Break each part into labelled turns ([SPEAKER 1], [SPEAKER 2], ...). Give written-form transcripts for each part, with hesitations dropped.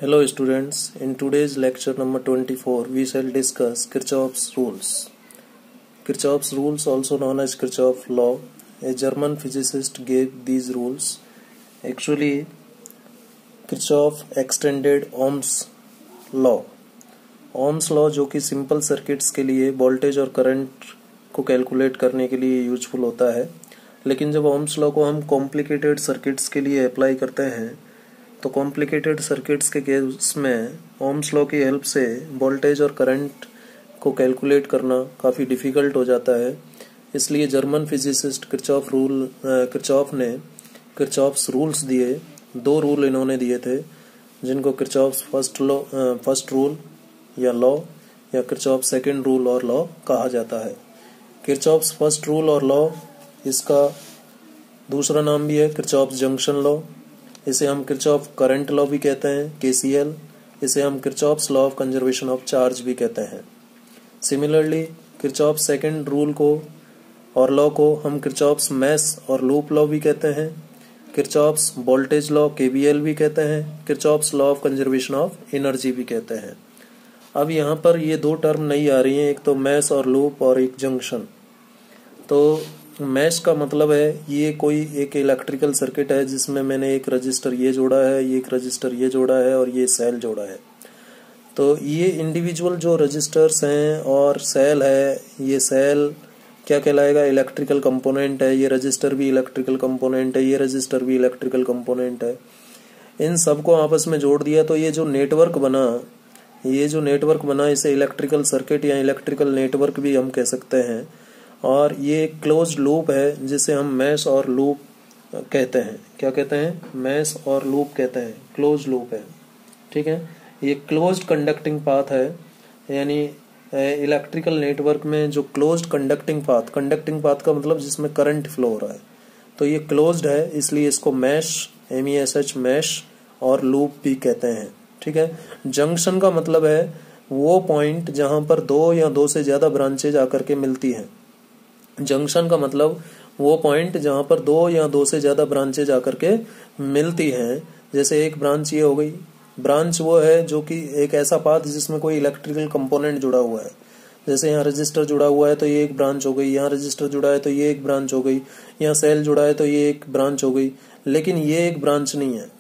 [SPEAKER 1] Hello students, in today's lecture number 24 we shall discuss Kirchhoff's rules. Kirchhoff's rules, also known as Kirchhoff law, a German physicist gave these rules. Actually Kirchhoff extended Ohm's law. Ohm's law जो कि simple circuits के लिए voltage और current को calculate करने के लिए useful होता है, लेकिन जब Ohm's law को हम कॉम्प्लिकेटेड सर्किट्स के लिए अप्लाई करते हैं तो कॉम्प्लिकेटेड सर्किट्स के केस में ओम्स लॉ की हेल्प से वोल्टेज और करंट को कैलकुलेट करना काफ़ी डिफ़िकल्ट हो जाता है। इसलिए जर्मन फिजिसिस्ट किरचॉफ ने किरचॉफ्स रूल्स दिए। दो रूल इन्होंने दिए थे जिनको किरचॉफ्स फर्स्ट रूल या लॉ या किरचॉफ सेकंड रूल और लॉ कहा जाता है। किरचॉफ्स फर्स्ट रूल और लॉ, इसका दूसरा नाम भी है किरचॉफ्स जंक्शन लॉ। इसे हम किरचॉफ करंट लॉ भी कहते हैं, केसीएल। इसे हम Kirchhoff's law of conservation of charge भी कहते हैं। सिमिलरली किरचॉफ सेकंड रूल को और लॉ को हम किरचॉफ्स मैश और लूप लॉ भी कहते हैं, किरचॉफ्स वोल्टेज लॉ केवीएल भी कहते हैं, Kirchhoff's law of conservation of energy भी कहते हैं। अब यहाँ पर ये दो टर्म नहीं आ रही हैं, एक तो मैश और लूप और एक जंक्शन। तो मैश का मतलब है ये कोई एक इलेक्ट्रिकल सर्किट है जिसमें मैंने एक रजिस्टर ये जोड़ा है, ये एक रजिस्टर ये जोड़ा है और ये सेल जोड़ा है। तो ये इंडिविजुअल जो रजिस्टर्स हैं और सेल है, ये सेल क्या कहलाएगा? इलेक्ट्रिकल कंपोनेंट है। ये रजिस्टर भी इलेक्ट्रिकल कंपोनेंट है, ये रजिस्टर भी इलेक्ट्रिकल कंपोनेंट है। इन सबको आपस में जोड़ दिया तो ये जो नेटवर्क बना इसे इलेक्ट्रिकल सर्किट या इलेक्ट्रिकल नेटवर्क भी हम कह सकते हैं। और ये क्लोज्ड लूप है जिसे हम मैश और लूप कहते हैं। क्या कहते हैं? मैश और लूप कहते हैं, क्लोज्ड लूप है। ठीक है, ये क्लोज्ड कंडक्टिंग पाथ है, यानी इलेक्ट्रिकल नेटवर्क में जो क्लोज्ड कंडक्टिंग पाथ का मतलब जिसमें करंट फ्लो हो रहा है, तो ये क्लोज्ड है, इसलिए इसको मैश MESH मैश और लूप भी कहते हैं। ठीक है, जंक्शन का मतलब है वो पॉइंट जहां पर दो या दो से ज्यादा ब्रांचेज आकर के मिलती हैं। जंक्शन का मतलब वो पॉइंट जहां पर दो या दो से ज्यादा ब्रांचेज आकर के मिलती हैं। जैसे एक ब्रांच ये हो गई, ब्रांच वो है जो कि एक ऐसा पाथ जिसमें कोई इलेक्ट्रिकल कंपोनेंट जुड़ा हुआ है। जैसे यहाँ रजिस्टर जुड़ा हुआ है तो ये एक ब्रांच हो गई, यहाँ रजिस्टर जुड़ा है तो ये एक ब्रांच हो गई, यहाँ सेल जुड़ा है तो ये एक ब्रांच हो गई। लेकिन ये एक ब्रांच नहीं है,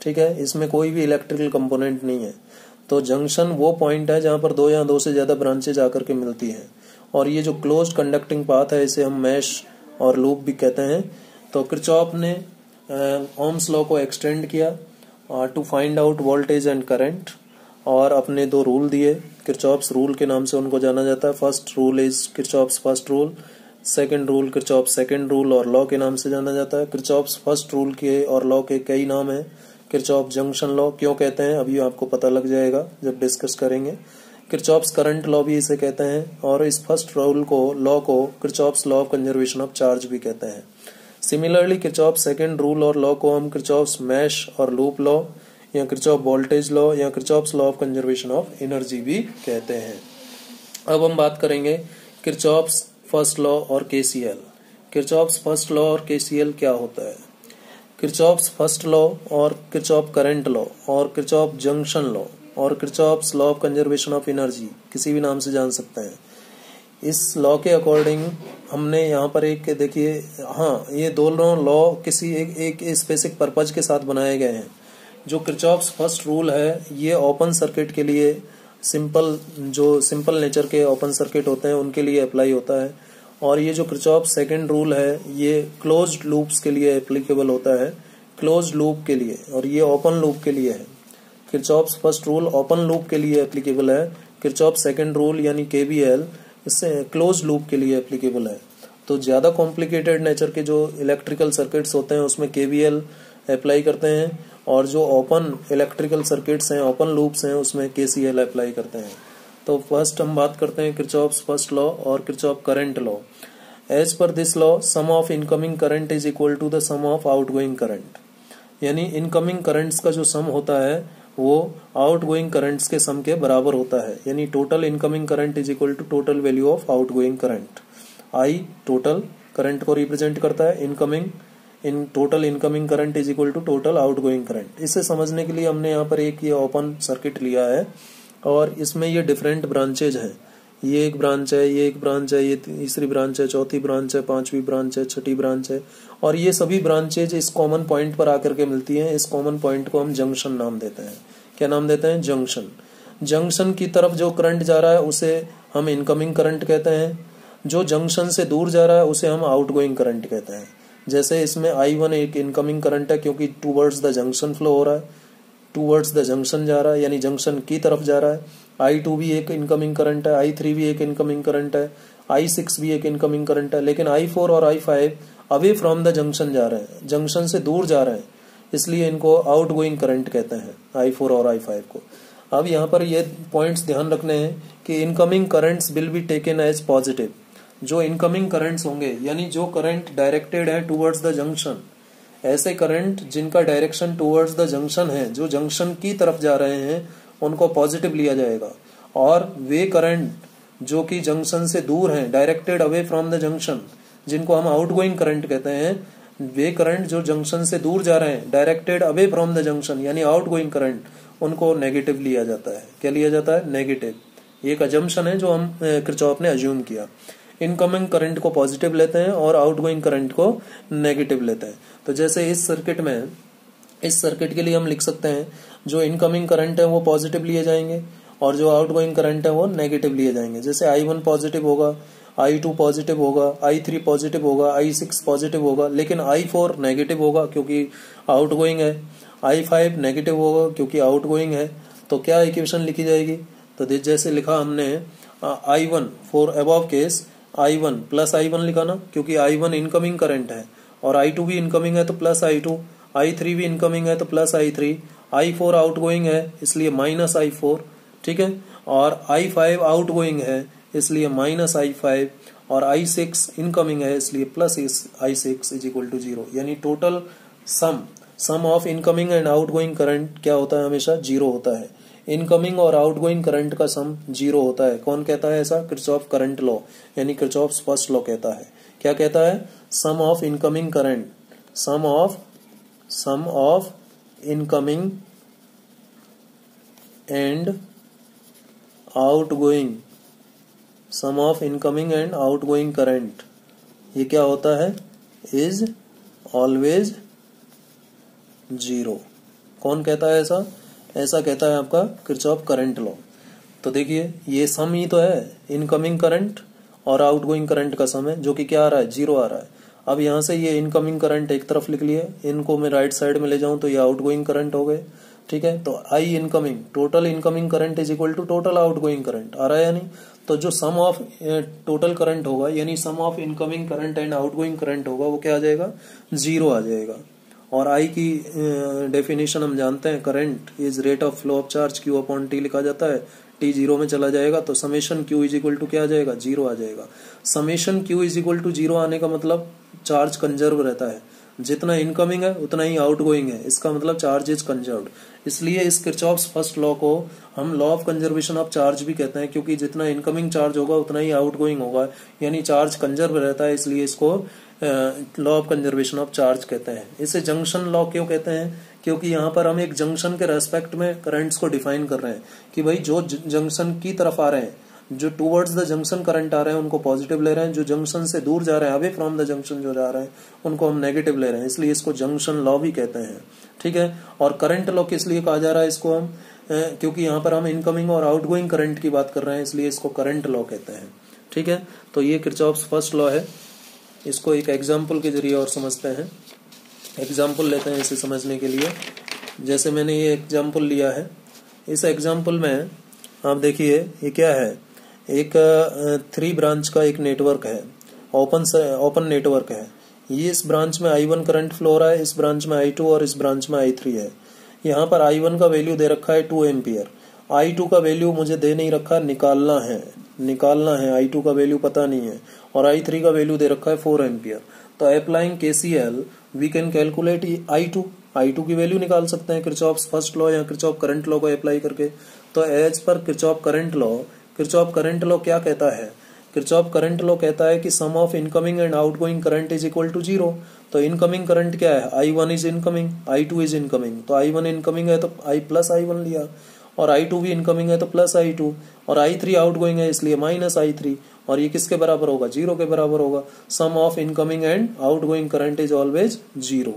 [SPEAKER 1] ठीक है, इसमें कोई भी इलेक्ट्रिकल कंपोनेंट नहीं है। तो जंक्शन वो पॉइंट है जहां पर दो या दो से ज्यादा ब्रांचेज आकर के मिलती हैं। और ये जो क्लोज्ड कंडक्टिंग पाथ है इसे हम मैश और लूप भी कहते हैं। तो किरचॉफ ने ओम्स लॉ को एक्सटेंड किया to find out voltage and current, और अपने दो रूल दिए। किरचॉफ्स रूल के नाम से उनको जाना जाता है। First rule is Kirchhoff's first rule, second rule Kirchhoff second rule और लॉ के नाम से जाना जाता है। किरचॉफ्स फर्स्ट रूल के और लॉ के कई नाम हैं। किरचॉफ जंक्शन लॉ क्यों कहते हैं अभी आपको पता लग जाएगा जब डिस्कस करेंगे। किरचॉफ्स करंट लॉ भी इसे कहते हैं, और इस फर्स्ट रूल को लॉ को Kirchhoff's law of conservation of charge भी कहते हैं। सिमिलरली किरचॉफ सेकंड रूल और लॉ को हम किरचॉफ्स मैश और लूप लॉ या किरचॉफ वोल्टेज लॉ या Kirchhoff's law of conservation of energy भी कहते हैं। अब हम बात करेंगे किरचॉफ्स फर्स्ट लॉ और केसीएल। किरचॉफ्स फर्स्ट लॉ और केसीएल क्या होता है? किरचॉफ्स फर्स्ट लॉ और किरचॉफ करंट लॉ और किरचॉफ जंक्शन लॉ और Kirchhoff's law of conservation of energy, किसी भी नाम से जान सकते हैं। इस लॉ के अकॉर्डिंग हमने यहाँ पर एक देखिए, हाँ, ये दोनों लॉ किसी एक स्पेसिफिक पर्पज के साथ बनाए गए हैं। जो किरचॉफ्स फर्स्ट रूल है ये ओपन सर्किट के लिए, सिंपल नेचर के ओपन सर्किट होते हैं उनके लिए अप्लाई होता है। और ये जो किरचॉफ सेकंड रूल है ये क्लोज्ड लूप्स के लिए एप्लीकेबल होता है, क्लोज्ड लूप के लिए, और ये ओपन लूप के लिए है। Kirchhoff's first rule open loop के लिए एप्लीकेबल है, किरचॉफ सेकंड रूल यानी केवीएल इससे क्लोज लूप के लिए एप्लीकेबल है। तो ज्यादा कॉम्प्लिकेटेड नेचर के जो इलेक्ट्रिकल सर्किट्स होते हैं उसमें केवीएल अप्लाई करते हैं, और जो ओपन इलेक्ट्रिकल सर्किट्स हैं, ओपन लूप्स हैं, उसमें केसीएल अप्लाई करते हैं। तो फर्स्ट हम बात करते हैं किरचॉफ्स फर्स्ट लॉ और Kirchhoff current law. As per this law sum of incoming current is equal to the sum of outgoing current, यानी इनकमिंग करंट्स का जो सम होता है वो आउटगोइंग करंट्स के सम के बराबर होता है। यानी total incoming current is equal to total value of outgoing current. I total current को रिप्रेजेंट करता है, incoming in total incoming current is equal to total outgoing current. इसे समझने के लिए हमने यहाँ पर एक ये ओपन सर्किट लिया है और इसमें ये डिफरेंट ब्रांचेज हैं। ये एक ब्रांच है, ये एक ब्रांच है, ये तीसरी ब्रांच है, चौथी ब्रांच है, पांचवी ब्रांच है, छठी ब्रांच है, और ये सभी ब्रांचेज इस कॉमन पॉइंट पर आकर के मिलती हैं। इस कॉमन पॉइंट को हम जंक्शन नाम देते हैं। क्या नाम देते हैं? जंक्शन। जंक्शन की तरफ जो करंट जा रहा है उसे हम इनकमिंग करंट कहते हैं। जो जंक्शन से दूर जा रहा है उसे हम आउटगोइंग करंट कहते हैं। जैसे इसमें I1 एक इनकमिंग करंट है क्योंकि टूवर्ड्स द जंक्शन फ्लो हो रहा है, टूवर्ड्स द जंक्शन जा रहा है यानी जंक्शन की तरफ जा रहा है। I2 भी एक इनकमिंग करंट है, I3 भी एक इनकमिंग करंट है, I6 भी एक इनकमिंग करंट है। लेकिन I4 और I5 away from the junction जा रहे हैं, जंक्शन से दूर जा रहे हैं, इसलिए इनको आउटगोइंग करंट कहते हैं, I4 और I5 को। अब यहाँ पर ये पॉइंट्स ध्यान रखने हैं कि incoming currents will be taken as positive. जो इनकमिंग करंट्स होंगे यानी जो करंट डायरेक्टेड है टुवर्ड्स द जंक्शन, ऐसे करंट जिनका डायरेक्शन टुवर्ड्स द जंक्शन है, जो जंक्शन की तरफ जा रहे हैं, उनको पॉजिटिव लिया जाएगा। और वे करंट जो कि जंक्शन से दूर हैं, directed away from the junction, जिनको हम आउटगोइंग करंट कहते हैं, वे करंट जो जंक्शन से दूर जा रहे हैं, directed away from the junction यानी आउटगोइंग करंट, उनको नेगेटिव लिया जाता है। क्या लिया जाता है? नेगेटिव। एक अजम्पशन है जो हम किरचॉफ ने अज्यूम किया। इनकमिंग करंट को पॉजिटिव लेते हैं और आउटगोइंग करंट को नेगेटिव लेते हैं। तो जैसे इस सर्किट में, इस सर्किट के लिए हम लिख सकते हैं जो इनकमिंग करंट है वो पॉजिटिव लिए जाएंगे और जो आउटगोइंग करंट है वो नेगेटिव लिए जाएंगे। जैसे I1 पॉजिटिव होगा, I2 पॉजिटिव होगा, I3 पॉजिटिव होगा, I6 पॉजिटिव होगा, लेकिन I4 नेगेटिव होगा क्योंकि आउटगोइंग है, I5 नेगेटिव होगा क्योंकि आउटगोइंग है। तो क्या इक्वेशन लिखी जाएगी? तो जैसे लिखा हमने I1 for above case, I1 plus I1 लिखा ना, क्योंकि I1 इनकमिंग करंट है और I2 भी इनकमिंग है तो प्लस I2, I3 भी इनकमिंग है तो प्लस I3, I4 आउटगोइंग है इसलिए माइनस I4, ठीक है, और I5 आउटगोइंग है इसलिए माइनस I5, और I6 इनकमिंग है इसलिए plus I6 is equal to 0। यानी total sum of incoming and outgoing current क्या होता है? हमेशा 0 होता है। इनकमिंग और आउटगोइंग करंट का सम 0 होता है। कौन कहता है ऐसा? किरचॉफ करंट लॉ यानी किरचॉफ फर्स्ट लॉ कहता है। क्या कहता है? Sum of incoming current, sum of incoming and outgoing, sum of incoming and outgoing current, ये क्या होता है? Is always 0। कौन कहता है ऐसा? ऐसा कहता है आपका किरचॉफ करंट लॉ। तो देखिए ये सम ही तो है, इनकमिंग करंट और आउटगोइंग करंट का सम है, जो कि क्या आ रहा है? 0 आ रहा है। अब यहां से ये इनकमिंग करंट एक तरफ लिख लिए, इनको मैं राइट साइड में ले जाऊं तो ये आउटगोइंग करंट हो गए, ठीक है। तो I incoming, total incoming current is equal to total outgoing current, आ रहा है या नहीं? तो जो सम ऑफ टोटल करंट होगा यानी sum of incoming current and outgoing current होगा, वो क्या आ जाएगा? 0 आ जाएगा। और I की डेफिनेशन हम जानते हैं, current is rate of flow of charge Q upon T लिखा जाता है। T 0 में चला जाएगा तो summation Q is equal to क्या आ जाएगा? 0 आ जाएगा। Summation Q is equal to 0 आने का मतलब चार्ज कंजर्व रहता है, जितना इनकमिंग है उतना ही आउटगोइंग है, इसका मतलब चार्ज इज कंजर्व्ड। इसलिए इस किरचॉफ्स फर्स्ट लॉ को हम law of conservation of charge भी कहते हैं, क्योंकि जितना इनकमिंग चार्ज होगा उतना ही आउटगोइंग होगा, यानी चार्ज कंजर्व रहता है, इसलिए इसको law of conservation of charge कहते हैं। इसे जंक्शन लॉ क्यों कहते हैं? क्योंकि यहाँ पर हम एक जंक्शन के रेस्पेक्ट में करंट्स को डिफाइन कर रहे हैं कि भाई जो जंक्शन की तरफ आ रहे हैं, जो टूवर्ड्स द जंक्शन करंट आ रहे हैं उनको पॉजिटिव ले रहे हैं, जो जंक्शन से दूर जा रहे हैं, अवे फ्रॉम द जंक्शन जो जा रहे हैं, उनको हम नेगेटिव ले रहे हैं, इसलिए इसको जंक्शन लॉ भी कहते हैं, ठीक है। और करंट लॉ किस लिए कहा जा रहा है इसको हम? क्योंकि यहाँ पर हम इनकमिंग और आउटगोइंग करंट की बात कर रहे हैं, इसलिए इसको करंट लॉ कहते हैं, ठीक है। तो ये किरचॉफ्स फर्स्ट लॉ है। इसको एक एग्जाम्पल के जरिए और समझते हैं। एग्जाम्पल लेते हैं इसे समझने के लिए। जैसे मैंने ये एग्जाम्पल लिया है, इस एग्जाम्पल में आप देखिए ये क्या है, एक 3 ब्रांच का एक नेटवर्क है, ओपन नेटवर्क है। ये इस ब्रांच में I1 करंट फ्लो हो रहा है, इस ब्रांच में I2 और इस ब्रांच में I3 है। यहाँ पर I1 का वैल्यू दे रखा है 2 एम्पियर, I2 का वैल्यू मुझे दे नहीं रखा, निकालना है, I2 का वैल्यू पता नहीं है, और I3 का वैल्यू दे रखा है 4 एम्पियर। तो applying KCL we can calculate I2 की वैल्यू निकाल सकते हैं किरचॉफ्स फर्स्ट लॉ या किरचॉफ करंट लॉ को अप्लाई करके। तो as per Kirchhoff current law क्या कहता है किरचॉफ करंट लॉ कहता है कि sum of incoming and outgoing current is equal to 0। तो इनकमिंग करंट क्या है, I1 is incoming, I2 is incoming. तो I1 इनकमिंग है तो I प्लस I1 लिया, और I2 भी इनकमिंग है तो प्लस I2, और I3 आउटगोइंग है इसलिए माइनस I3, और ये किसके बराबर होगा, 0 के बराबर होगा। Sum of incoming and outgoing current is always 0।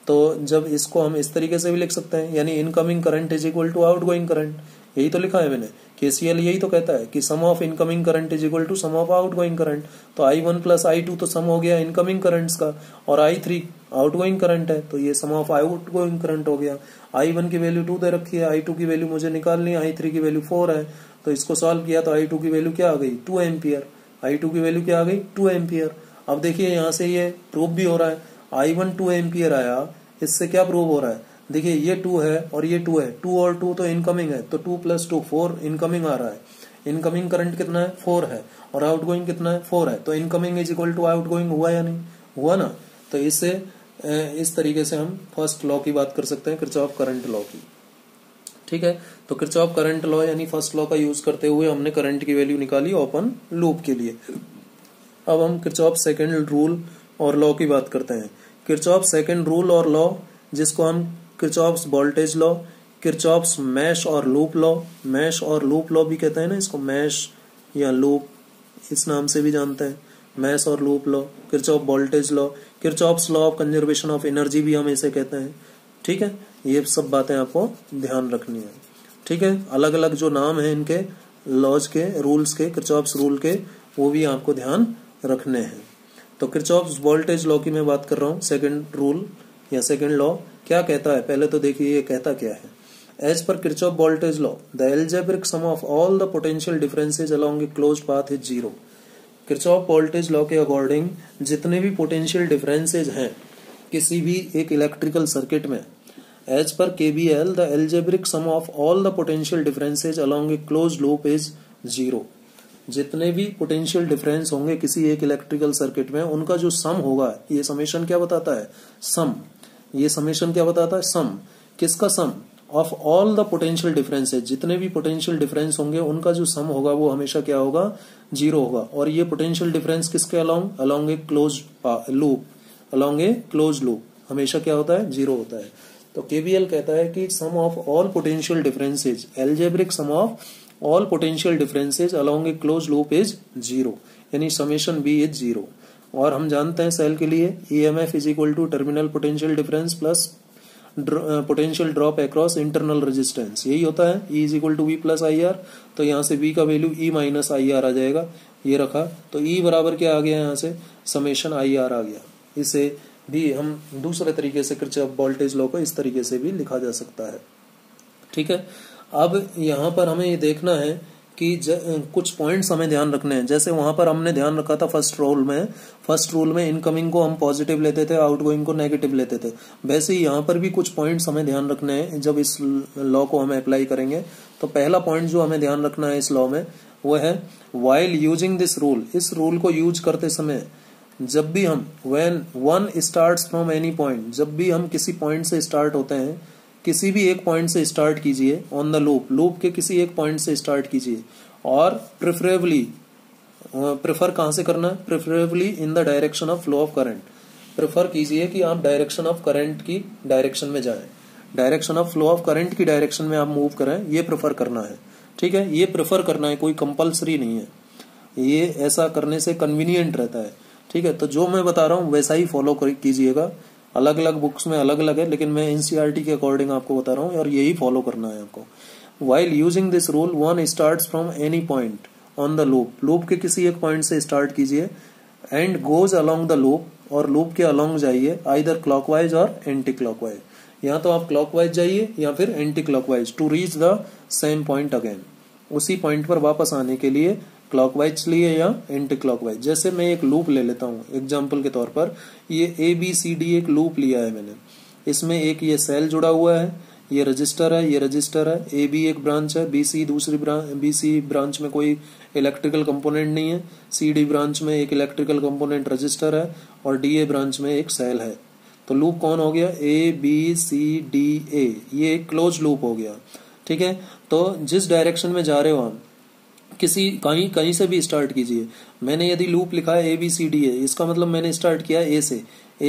[SPEAKER 1] तो जब इसको हम इस तरीके से भी लिख सकते हैं, यानी incoming current is equal to outgoing current, यही तो लिखा है मैंने। KCL यही तो कहता है कि sum of incoming current is equal to sum of outgoing current. तो I1 प्लस I2 तो सम हो गया इनकमिंग करंट्स का, और I3 आउटगोइंग करंट है तो ये सम ऑफ आउटगोइंग करंट हो गया। I1 की वैल्यू 2 दे रखी है, I2 की वैल्यू मुझे निकालनी है, I3 की वैल्यू 4 है। तो इसको सॉल्व किया तो I2 की वैल्यू क्या आ गई, 2 एम्पियर। I2 की वैल्यू क्या आ गई, 2 एम्पियर। अब देखिए यहाँ से ये प्रूव भी हो रहा है, I1 2 एम्पियर आया, इससे क्या प्रूव हो रहा है, देखिए ये 2 है और ये 2 है, 2 और 2 तो इनकमिंग है, तो 2 प्लस 2 4 इनकमिंग आ रहा है। इनकमिंग करंट कितना है, 4 है, और आउटगोइंग कितना है, 4 है। तो incoming is equal to outgoing हुआ या नहीं हुआ ना। तो इससे इस तरीके से हम फर्स्ट लॉ की बात कर सकते हैं, किरचॉफ करंट लॉ की। ठीक है, तो किरचॉफ करंट लॉ यानी फर्स्ट लॉ का यूज करते हुए हमने करंट की वैल्यू निकाली ओपन लूप के लिए। अब हम किरचॉफ सेकंड रूल और लॉ की बात करते हैं। किरचॉफ सेकंड रूल और लॉ, जिसको हम Kirchhoff's voltage law, Kirchhoff's mesh और लूप लॉ, मैश और लूप लॉ भी कहते हैं ना इसको, मैश या लूप इस नाम से भी जानते हैं, मैश और loop law, Kirchhoff voltage law, Kirchhoff's law of conservation of energy भी हम इसे कहते हैं। ठीक है, ये सब बातें आपको ध्यान रखनी है। ठीक है, अलग अलग जो नाम है इनके लॉज के, रूल्स के, किरचॉफ्स रूल के, वो भी आपको ध्यान रखने हैं। तो किरचॉफ्स वोल्टेज लॉ की मैं बात कर रहा हूँ, सेकंड रूल या सेकंड लॉ क्या कहता है, पहले तो देखिए ये कहता क्या है। As per Kirchhoff voltage law the algebraic sum of all the potential differences along a closed path is 0। Kirchhoff voltage law के अकॉर्डिंग जितने भी पोटेंशियल डिफरेंसेज हैं किसी भी एक इलेक्ट्रिकल सर्किट में, as per KVL the algebraic sum of all the potential differences along a closed loop is 0। जितने भी पोटेंशियल डिफरेंस होंगे किसी एक इलेक्ट्रिकल सर्किट में, उनका जो सम होगा, ये समेशन क्या बताता है, सम। ये समेशन क्या बताता है, सम। किसका sum, of all the potential differences, जितने भी पोटेंशियल डिफरेंस होंगे उनका जो सम होगा वो हमेशा क्या होगा, 0 होगा। और ये पोटेंशियल डिफरेंस किसके along, along a closed loop, along a closed loop हमेशा क्या होता है, 0 होता है। तो KVL कहता है कि sum of all potential differences, algebraic sum of all potential differences along a closed loop is 0, यानी समेशन B इज 0। और हम जानते हैं सेल के लिए EMF is equal to terminal potential difference plus potential drop across internal resistance, यही होता है। E is equal to V plus IR, तो यहाँ से V का वैल्यू E माइनस IR आ जाएगा, ये रखा तो E बराबर क्या आ गया, यहाँ से समेशन IR आ गया। इसे भी हम दूसरे तरीके से किरचॉफ वोल्टेज लॉ को इस तरीके से भी लिखा जा सकता है। ठीक है, अब यहाँ पर हमें ये देखना है कि कुछ पॉइंट्स हमें ध्यान रखने हैं। जैसे वहां पर हमने ध्यान रखा था फर्स्ट रूल में इनकमिंग को हम पॉजिटिव लेते थे, आउटगोइंग को नेगेटिव लेते थे। वैसे ही यहाँ पर भी कुछ पॉइंट्स हमें ध्यान रखने हैं जब इस लॉ को हमें अप्लाई करेंगे। तो पहला पॉइंट जो हमें ध्यान रखना है इस लॉ में वो है व्हाइल यूजिंग दिस रूल, इस रूल को यूज करते समय जब भी हम when one starts from any point, जब भी हम किसी पॉइंट से स्टार्ट होते हैं, किसी भी एक पॉइंट से स्टार्ट कीजिए, ऑन द लूप के किसी एक पॉइंट से स्टार्ट कीजिए, और प्रेफर कहां से करना है, preferably in the direction of flow of current. Prefer कीजिए कि आप डायरेक्शन ऑफ करंट की डायरेक्शन में जाएं, direction of flow of current की डायरेक्शन में आप मूव करें, ये प्रेफर करना है। ठीक है, ये प्रेफर करना है, कोई कंपल्सरी नहीं है, ये ऐसा करने से कन्वीनियंट रहता है। ठीक है, तो जो मैं बता रहा हूँ वैसा ही फॉलो कीजिएगा। अलग अलग बुक्स में अलग अलग है, लेकिन मैं NCERT के अकॉर्डिंग आपको बता रहा हूँ और यही फॉलो करना है आपको। While using this rule, one starts from any point on the loop, loop के किसी एक पॉइंट से स्टार्ट कीजिए, and goes along the loop, और लूप के along जाइए, either clockwise और एंटी क्लॉकवाइज। या तो आप क्लॉकवाइज जाइए या फिर anti clockwise, to reach the same point again, उसी पॉइंट पर वापस आने के लिए क्लॉकवाइज लिए या एंटी क्लॉकवाइज। जैसे मैं एक लूप ले लेता हूँ एग्जाम्पल के तौर पर, ये ABCD एक लूप लिया है मैंने, इसमें एक ये सेल जुड़ा हुआ है, ये रजिस्टर है, ये रजिस्टर है, AB एक ब्रांच है, BC ब्रांच में कोई इलेक्ट्रिकल कंपोनेंट नहीं है, CD ब्रांच में एक इलेक्ट्रिकल कंपोनेंट रजिस्टर है, और DA ब्रांच में एक सेल है। तो लूप कौन हो गया, ABCDA, ये एक क्लोज लूप हो गया। ठीक है, तो जिस डायरेक्शन में जा रहे हो हम, किसी कहीं कहीं से भी स्टार्ट कीजिए। मैंने यदि लूप लिखा है ABCD है, इसका मतलब मैंने स्टार्ट किया ए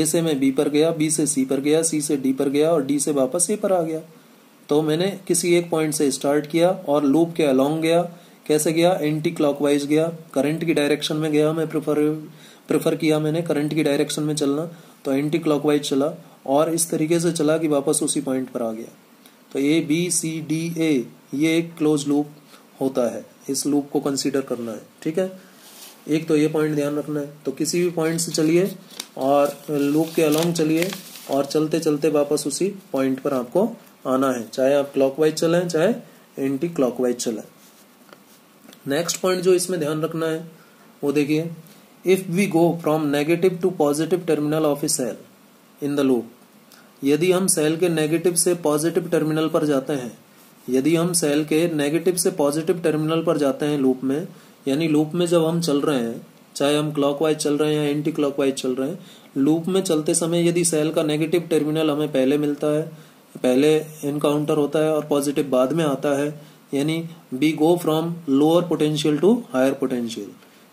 [SPEAKER 1] से मैं बी पर गया, बी से सी पर गया, सी से डी पर गया और डी से वापस ए पर आ गया। तो मैंने किसी एक पॉइंट से स्टार्ट किया और लूप के अलोंग गया। कैसे गया? एंटी क्लॉकवाइज गया, करंट की डायरेक्शन में गया। मैं प्रेफर किया मैंने करंट की डायरेक्शन में चलना, तो एंटी क्लॉकवाइज चला और इस तरीके से चला कि वापस उसी पॉइंट पर आ गया। तो ABCDA ये एक क्लोज लूप होता है, इस लूप को कंसीडर करना है। ठीक है, एक तो ये पॉइंट ध्यान रखना है। तो किसी भी पॉइंट से चलिए और लूप के अलोंग चलिए और चलते चलते वापस उसी पॉइंट पर आपको आना है, चाहे आप क्लॉकवाइज चलें चाहे एंटी क्लॉकवाइज चलें। नेक्स्ट पॉइंट जो इसमें ध्यान रखना है वो देखिए, if we go from negative to positive terminal of a cell in the loop, यदि हम सेल के नेगेटिव से पॉजिटिव टर्मिनल पर जाते हैं, यदि हम सेल के नेगेटिव से पॉजिटिव टर्मिनल पर जाते हैं लूप में, यानी लूप में जब हम चल रहे हैं, चाहे हम क्लॉकवाइज चल रहे हैं या एंटी क्लॉकवाइज चल रहे हैं, लूप में चलते समय यदि सेल का नेगेटिव टर्मिनल हमें पहले मिलता है, पहले इनकाउंटर होता है और पॉजिटिव बाद में आता है, यानी we go from lower potential to higher potential.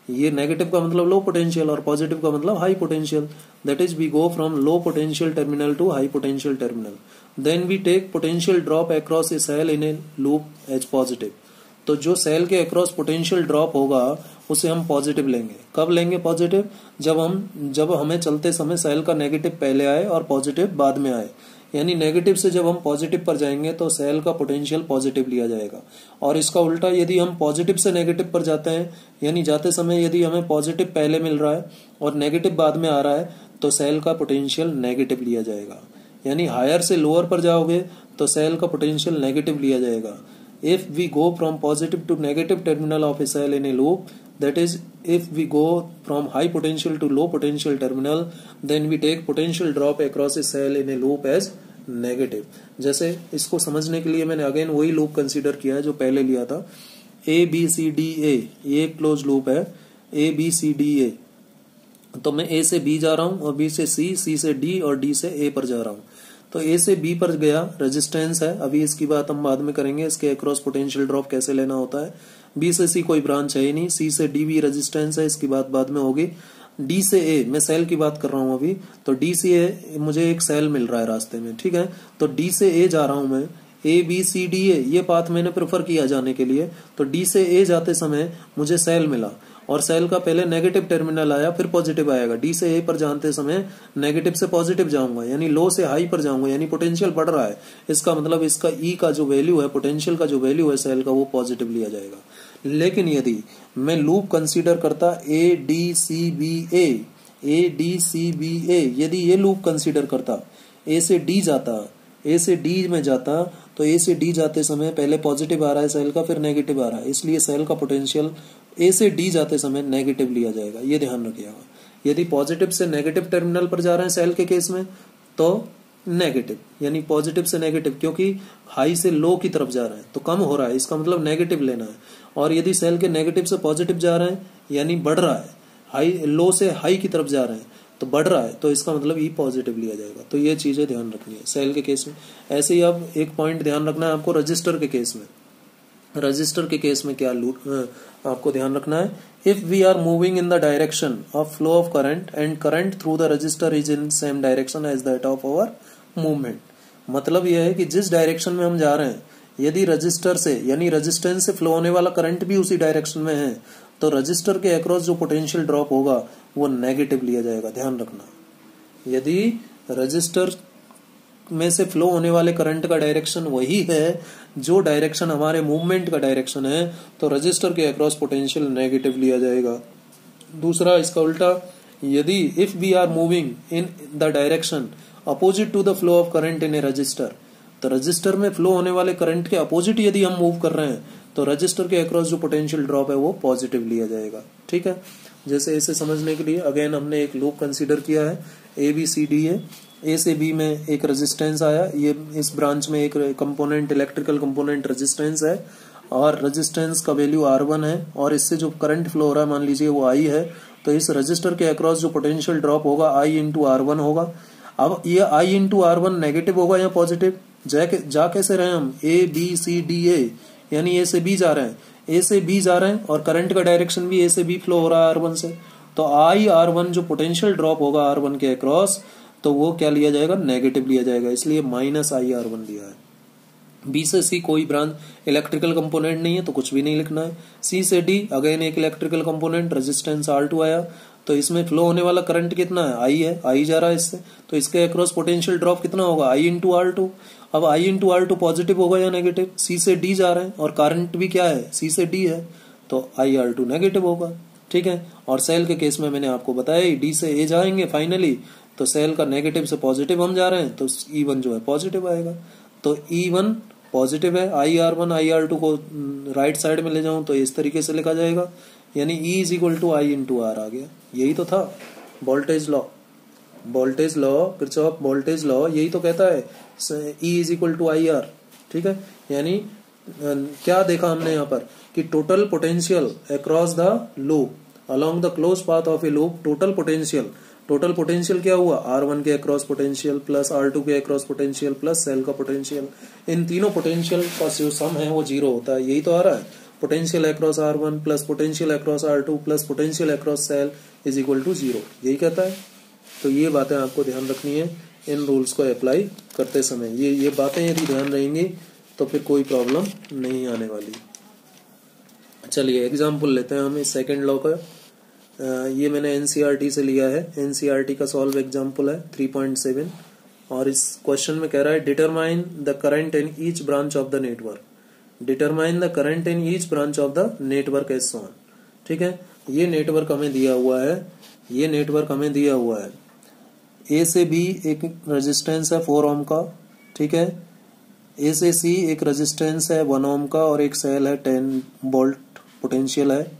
[SPEAKER 1] ये नेगेटिव का मतलब लो पोटेंशियल और पॉजिटिव का मतलब high potential. That is we go from low potential terminal to high potential terminal, then we take potential drop across a cell in a loop as positive. तो जो cell के across potential drop होगा उसे हम positive लेंगे। कब लेंगे positive? जब हमें चलते समय सेल का नेगेटिव पहले आए और पॉजिटिव बाद में आए, यानी नेगेटिव से जब हम पॉजिटिव पर जाएंगे तो सेल का पोटेंशियल पॉजिटिव लिया जाएगा। और इसका उल्टा, यदि हम पॉजिटिव से नेगेटिव पर जाते हैं, यानी जाते समय यदि हमें पॉजिटिव पहले मिल रहा है और नेगेटिव बाद में आ रहा है, तो सेल का पोटेंशियल नेगेटिव लिया जाएगा। यानी हायर से लोअर पर जाओगे तो सेल का पोटेंशियल नेगेटिव लिया जाएगा। If we go from positive to negative terminal of a cell in a loop, that is if we go from high potential to low potential terminal, then we take potential drop across a cell in a loop as negative। जैसे इसको समझने के लिए मैंने again वही loop consider किया है जो पहले लिया था, ABCDA, ये क्लोज लूप है ABCDA। तो मैं A से B जा रहा हूं और B से C, C से D और D से A पर जा रहा हूं। तो A से B पर गया, रेजिस्टेंस है, अभी इसकी बात हम बाद में करेंगे, इसके अक्रॉस पोटेंशियल ड्रॉप कैसे लेना होता है। B से C कोई ब्रांच है ही नहीं, C से D भी रेजिस्टेंस है, इसकी बात बाद में होगी। D से A, मैं सेल की बात कर रहा हूं अभी, तो D से A मुझे एक सेल मिल रहा है रास्ते में, ठीक है। तो D से A जा रहा हूं मैं, ABCDA ये पाथ मैंने प्रेफर किया जाने के लिए। तो D से A जाते समय मुझे सेल मिला और सेल का पहले नेगेटिव टर्मिनल आया फिर पॉजिटिव आएगा। D से A पर जाते समय नेगेटिव से पॉजिटिव जाऊंगा, यानी लो से हाई पर जाऊंगा, यानी पोटेंशियल बढ़ रहा है। इसका मतलब इसका E का जो वैल्यू है, पोटेंशियल का जो वैल्यू है सेल का, वो पॉजिटिव लिया जाएगा। लेकिन यदि मैं लूप कंसीडर करता ADCBA, यदि ये लूप कंसीडर करता, A से D जाता, A से D में जाता, तो A से D जाते समय पहले पॉजिटिव आ रहा है सेल का, फिर नेगेटिव आ रहा है, इसलिए सेल का पोटेंशियल A से D जाते समय नेगेटिव लिया जाएगा, ये ध्यान रखिएगा। यदि पॉजिटिव से नेगेटिव टर्मिनल पर जा रहे हैं सेल के केस में तो नेगेटिव, यानी पॉजिटिव से नेगेटिव, क्योंकि हाई से लो की तरफ जा रहे हैं तो कम हो रहा है, इसका मतलब नेगेटिव लेना है। और यदि सेल के नेगेटिव से पॉजिटिव जा रहे हैं यानी बढ़ रहा है, हाई लो से हाई की तरफ जा रहे हैं तो बढ़ रहा है, तो इसका मतलब ई पॉजिटिव लिया जाएगा। तो ये चीजें ध्यान रखनी है सेल के केस में। ऐसे ही अब एक पॉइंट ध्यान रखना है आपको रजिस्टर के केस में। रजिस्टर के केस में क्या आपको ध्यान रखना है, if we are moving in the direction of flow of current and current through the resistor is in same direction as that of our movement. मतलब यह है कि जिस डायरेक्शन में हम जा रहे हैं, यदि रजिस्टर से यानी रेजिस्टेंस से फ्लो होने वाला करंट भी उसी डायरेक्शन में है, तो रजिस्टर के अक्रॉस जो पोटेंशियल ड्रॉप होगा वो नेगेटिव लिया जाएगा, ध्यान रखना। यदि रजिस्टर में से फ्लो होने वाले करंट का डायरेक्शन वही है जो डायरेक्शन हमारे मूवमेंट का डायरेक्शन है, तो रजिस्टर के अक्रॉस पोटेंशियल नेगेटिव लिया जाएगा। दूसरा इसका उल्टा, यदि if we are moving in the direction opposite to the flow of current in a resistor, तो रजिस्टर में फ्लो होने वाले करंट के अपोजिट यदि हम मूव कर रहे हैं तो रजिस्टर के अक्रॉस जो पोटेंशियल ड्रॉप है वो पॉजिटिव लिया जाएगा, ठीक है। जैसे इसे समझने के लिए अगेन हमने एक लूप कंसीडर किया है ABCDA। A से B में एक रेजिस्टेंस आया, ये इस ब्रांच में एक कंपोनेंट, इलेक्ट्रिकल कंपोनेंट रेजिस्टेंस है और रेजिस्टेंस का वैल्यू R1 है और इससे जो करंट फ्लो हो रहा है मान लीजिए वो I है, तो इस रेजिस्टर के अक्रॉस जो पोटेंशियल ड्रॉप होगा I इंटू R1 होगा। अब ये I इंटू R1 नेगेटिव होगा या पॉजिटिव? जा कैसे रहे हम, ABCDA, यानी A से B जा रहे हैं। ए से बी जा रहे हैं और करंट का डायरेक्शन भी ए से बी फ्लो हो रहा है R1 से, तो आई R1 जो पोटेंशियल ड्रॉप होगा R1 के अक्रॉस, तो वो क्या लिया जाएगा, नेगेटिव लिया जाएगा, इसलिए माइनस आई R1 लिया है। बी से सी कोई ब्रांच इलेक्ट्रिकल कंपोनेंट नहीं है तो कुछ भी नहीं लिखना है। सी से डी अगेन एक इलेक्ट्रिकल कंपोनेंट, रेजिस्टेंस R2 आया, तो इसमें फ्लो होने वाला करंट कितना है, आई है, आई जा रहा है इससे, तो इसके अक्रॉस पोटेंशियल ड्रॉप कितना होगा, आई इंटू R2। अब आई इंटू R2 पॉजिटिव होगा या नेगेटिव, सी से डी जा रहे हैं और करंट भी क्या है, सी से डी है, तो आई R2 नेगेटिव होगा, ठीक है। और सेल के केस में मैंने आपको बताया डी से ए जाएंगे फाइनली, तो सेल का नेगेटिव से पॉजिटिव हम जा रहे हैं, तो E1 जो है पॉजिटिव आएगा, तो E1 पॉजिटिव है। आई R2 को राइट साइड में ले जाऊं तो इस तरीके से लिखा जाएगा, यानी E is equal to I into R आ गया। यही तो था voltage law, Kirchhoff voltage law यही तो कहता है E is equal to I R, ठीक है। यानी क्या देखा हमने यहाँ पर कि total potential across the loop along the close path of a loop, total potential क्या हुआ, R1 के अक्रॉस पोटेंशियल प्लस R2 के अक्रॉस पोटेंशियल प्लस सेल का पोटेंशियल, इन तीनों पोटेंशियल का जो सम है वो 0 होता है। यही तो आ रहा है, potential across R1 plus potential across R2 plus potential across cell is equal to 0, यही कहता है। तो ये बातें आपको ध्यान रखनी है इन रूल्स को अप्लाई करते समय, ये बातें यदि ध्यान रहेंगी तो फिर कोई प्रॉब्लम नहीं आने वाली। चलिए एग्जाम्पल लेते हैं हम इस सेकेंड लॉ का। ये मैंने एनसीईआरटी से लिया है, एनसीईआरटी का सॉल्व एग्जाम्पल है 3.7, और इस क्वेश्चन में कह रहा है determine the current in each branch of the network, determine the current in each branch of the network as shown, ठीक है। ये नेटवर्क हमें दिया हुआ है, ए से बी एक रेजिस्टेंस है 4 ओम का, ठीक है, ए से सी एक रेजिस्टेंस है 1 ओम का और एक सेल है 10 वोल्ट पोटेंशियल है,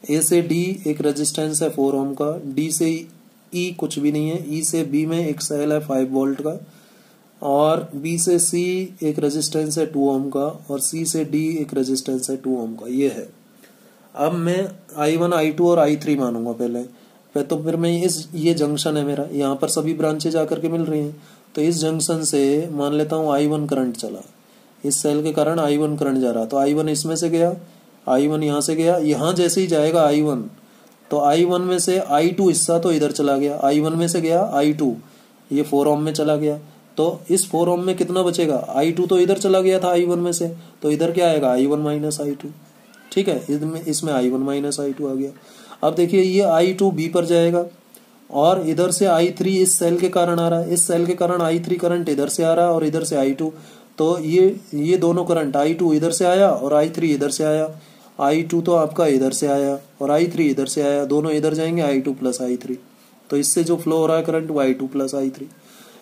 [SPEAKER 1] ए से डी एक रेजिस्टेंस है 4 ओम का, डी से ई कुछ भी नहीं है, ई से बी में एक सेल है 5 वोल्ट का, और बी से सी एक रेजिस्टेंस है 2 ओम का, और सी से डी एक रेजिस्टेंस है 2 ओम का, ये है। अब मैं I1 I2 और I3 मानूंगा पहले, तो फिर मैं ये जंक्शन है मेरा, यहाँ पर सभी ब्रांचेज आकर के मिल रही हैं, तो इस जंक्शन से मान लेता हूँ I1 करंट चला, इस सेल के कारण I1 करंट जा रहा, तो I1 इसमें से गया, I1 यहाँ से गया, यहाँ जैसे ही जाएगा I1, तो I1 में से I2 हिस्सा तो इधर चला गया, I1 में से गया I2, ये 4 ओम में चला गया, तो इस 4 ओम में कितना बचेगा, I2 तो इधर चला गया था I1 में से, तो इधर क्या आएगा I1 माइनस I2, ठीक है, इसमें I1 माइनस I2 आ गया। अब देखिए ये I2 B पर जाएगा और इधर से I3 इस सेल के कारण आ रहा है, इस सेल के कारण I3 करंट इधर से आ रहा है और इधर से I2, तो ये दोनों करंट I2 इधर से आया और I3 इधर से आया, I2 तो आपका इधर से आया और I3 इधर से आया, दोनों इधर जाएंगे I2 प्लस I3, तो इससे जो फ्लो हो रहा है करंट वो I2 प्लस I3।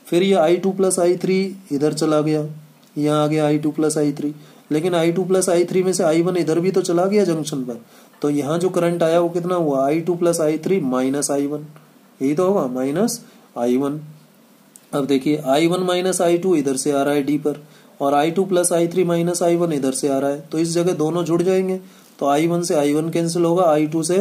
[SPEAKER 1] फिर ये I2 प्लस I3 इधर चला गया, यहाँ आ गया I2 प्लस I3, लेकिन I2 प्लस I3 में से I1 इधर भी तो चला गया जंक्शन पर, तो यहाँ जो करंट आया वो कितना हुआ, I2 plus I3 minus I1, यही तो होगा माइनस I1। अब देखिए I1 माइनस I2 इधर से आ रहा है D पर, और I2 plus I3 minus I1 इधर से आ रहा है, तो इस जगह दोनों जुड़ जाएंगे, तो I1 से I1 कैंसिल होगा, I2 से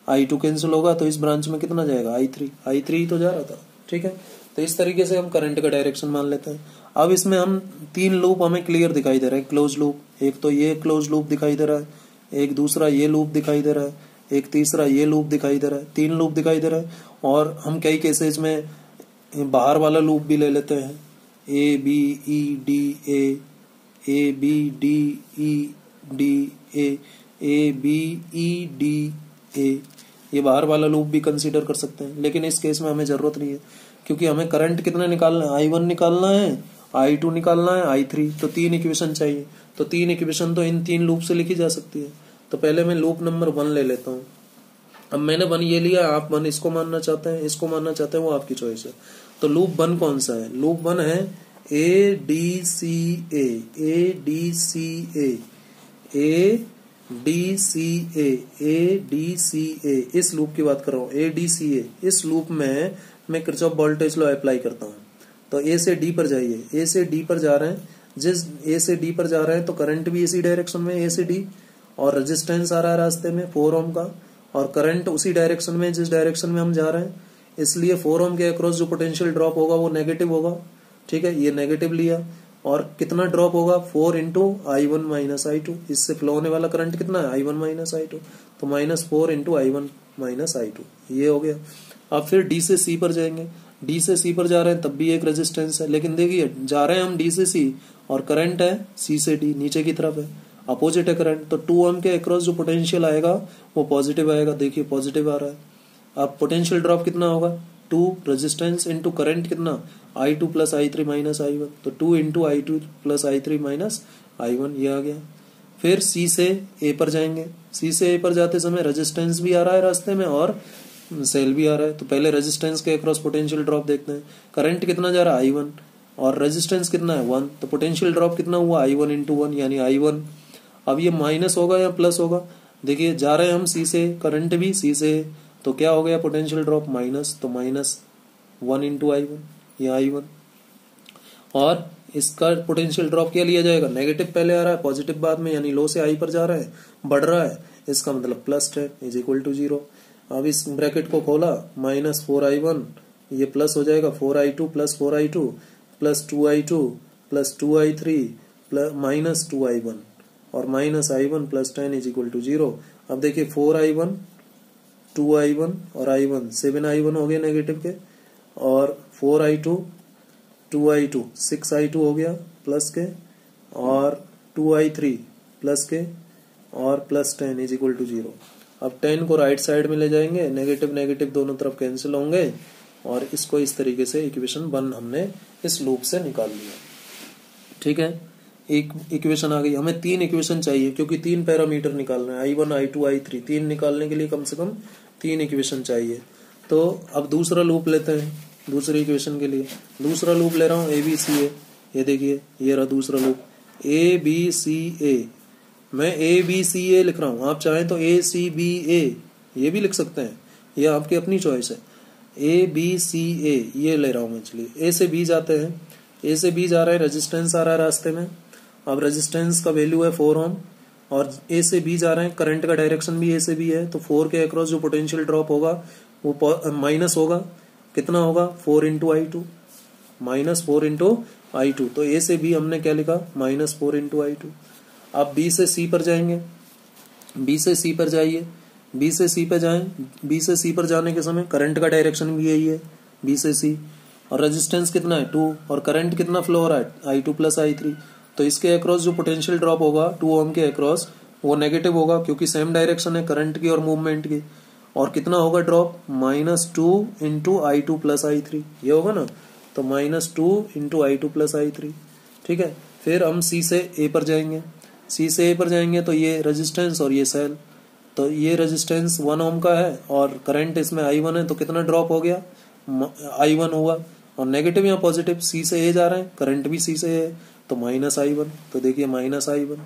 [SPEAKER 1] I2 कैंसिल होगा, तो इस ब्रांच में कितना जाएगा I3 ही तो जा रहा था, ठीक है। तो इस तरीके से हम करंट का डायरेक्शन मान लेते हैं। अब इसमें हम 3 लूप हमें क्लियर दिखाई दे रहे हैं, क्लोज लूप, एक तो ये क्लोज लूप दिखाई दे रहा है, एक दूसरा ये लूप दिखाई दे रहा है, एक तीसरा ये लूप दिखाई दे रहा है, 3 लूप दिखाई दे रहा है। और हम कई केसेस में बाहर वाला लूप भी ले लेते हैं, A B E D A, A B D E D A, A B E D A, ये बाहर वाला लूप भी कंसीडर कर सकते हैं, लेकिन इस केस में हमें जरूरत नहीं है, क्योंकि हमें करंट कितना निकालना है, I1 निकालना है, I2 निकालना है, I3, तो 3 इक्वेशन चाहिए, तो 3 इक्वेशन तो इन 3 लूप से लिखी जा सकती है। तो पहले मैं लूप नंबर 1 ले लेता हूँ। अब मैंने 1 ये लिया, आप 1 इसको मानना चाहते हैं, इसको मानना चाहते हैं, वो आपकी चॉइस है। तो लूप 1 कौन सा है, लूप 1 है A D C A, A D C A, A D C A, A D C A, इस लूप की बात कर रहा हूँ, A D C A। इस लूप में मैं किरचॉफ वोल्टेज लॉ अप्लाई करता हूँ। तो A से D पर जाइए, A से D पर जा रहे हैं, जिस A से D पर जा रहे हैं तो करंट भी इसी डायरेक्शन में A से D, और रेजिस्टेंस आ रहा है रास्ते में 4 ओम का, और करंट उसी डायरेक्शन में जिस डायरेक्शन में हम जा रहे हैं, इसलिए 4 ओम के अक्रॉस जो पोटेंशियल ड्रॉप होगा वो नेगेटिव होगा, ठीक है, ये नेगेटिव लिया। और कितना ड्रॉप होगा 4 इंटू I1 माइनस I2। इससे फ्लो होने वाला करंट कितना है I1 माइनस I2, तो -4 इंटू I1 माइनस I2 ये हो गया। अब फिर D से C पर जाएंगे, D से C पर जा रहे हैं तब भी एक रेजिस्टेंस है, लेकिन देखिए जा रहे हैं हम D से C और करंट है C से D, नीचे की तरफ है, अपोजिट है करंट, तो 2 ओम के अक्रॉस जो पोटेंशियल आएगा वो पॉजिटिव आएगा। देखिए पॉजिटिव आ रहा है। अब पोटेंशियल ड्रॉप कितना होगा 2 रेजिस्टेंस इंटू करंट कितना I2 plus I3 minus I1, तो 2 into I2 plus I3 minus I1 ये आ गया। फिर C से A पर जाएंगे, C से A पर जाते समय रेजिस्टेंस भी आ रहा है रास्ते में और सेल भी आ रहा है, तो पहले रेजिस्टेंस के अक्रॉस पोटेंशियल ड्रॉप देखते हैं। करंट कितना जा रहा है I1 और रेजिस्टेंस कितना है 1, तो पोटेंशियल ड्रॉप कितना हुआ I1 इंटू 1 यानी I1। अब ये माइनस होगा या प्लस होगा, देखिए जा रहे हैं हम C से, करंट भी C से, तो क्या हो गया पोटेंशियल ड्रॉप माइनस, तो -1 इंटू I1 ये I1। और इसका पोटेंशियल ड्रॉप क्या लिया जाएगा, नेगेटिव पहले आ रहा है पॉजिटिव बाद में, यानी लो से हाई पर जा रहा है, बढ़ रहा है, इसका मतलब +10 इज इक्वल टू 0। अब इस ब्रैकेट को खोला -4I1 ये प्लस हो जाएगा 4I2 plus 4I2 plus 2I2 plus 2I3 minus 2I1 और -I1 plus 10 is equal to 0। अब देखिए 4I1 2I1 और I1 7I1 हो गए नेगेटिव के, और 4I2 2I2 6I2 हो गया प्लस के, और 2I3 प्लस के, और प्लस 10 इज इक्वल टू 0। अब 10 को राइट साइड में ले जाएंगे, नेगेटिव नेगेटिव दोनों तरफ कैंसिल होंगे, और इसको इस तरीके से इक्वेशन 1 हमने इस लूप से निकाल लिया। ठीक है, एक इक्वेशन आ गई। हमें 3 इक्वेशन चाहिए क्योंकि 3 पैरामीटर निकालना है, I1 I2 I3, 3 निकालने के लिए कम से कम 3 इक्वेशन चाहिए। तो अब दूसरा लूप लेते हैं दूसरी इक्वेशन के लिए। दूसरा लूप ले रहा हूँ ABCA, ये देखिए ये रहा दूसरा लूप ABCA। मैं ABCA लिख रहा हूँ, आप चाहें तो ACBA ये भी लिख सकते हैं, ये आपकी अपनी चॉइस है। ABCA ये ले रहा हूँ मैं। चलिए A से B जाते हैं, A से B जा रहे हैं, रेजिस्टेंस आ रहा है रास्ते में। अब रेजिस्टेंस का वैल्यू है 4 ओम, और A से B जा रहे हैं, करंट का डायरेक्शन भी A से B है, तो 4 के अक्रॉस जो पोटेंशियल ड्रॉप होगा वो माइनस होगा, कितना होगा 4 इंटू I2 -4 इंटू I2। तो A से B हमने क्या लिखा -4 इंटू I2। अब B से C पर जाएंगे, B से C पर जाइए, B से C पर जाएं, B से C पर जाने के समय करंट का डायरेक्शन भी यही है B से C, और रेजिस्टेंस कितना है 2, और करंट कितना फ्लो हो रहा है I2 प्लस I3। तो इसके अक्रॉस जो पोटेंशियल ड्रॉप होगा 2 ओम के अक्रॉस वो नेगेटिव होगा क्योंकि सेम डायरेक्शन है करंट की और मूवमेंट की। और कितना होगा drop -2 into I2 plus I3 ये होगा ना, तो -2 इंटू I2 प्लस I3। ठीक है, फिर हम C से A पर जाएंगे, C से A पर जाएंगे तो ये रेजिस्टेंस और ये सेल, तो ये रेजिस्टेंस 1 ओम का है और करंट इसमें I1 है, तो कितना ड्रॉप हो गया I1 हुआ, और नेगेटिव या पॉजिटिव C से A जा रहे हैं, करंट भी C से है तो -I1, तो देखिए -I1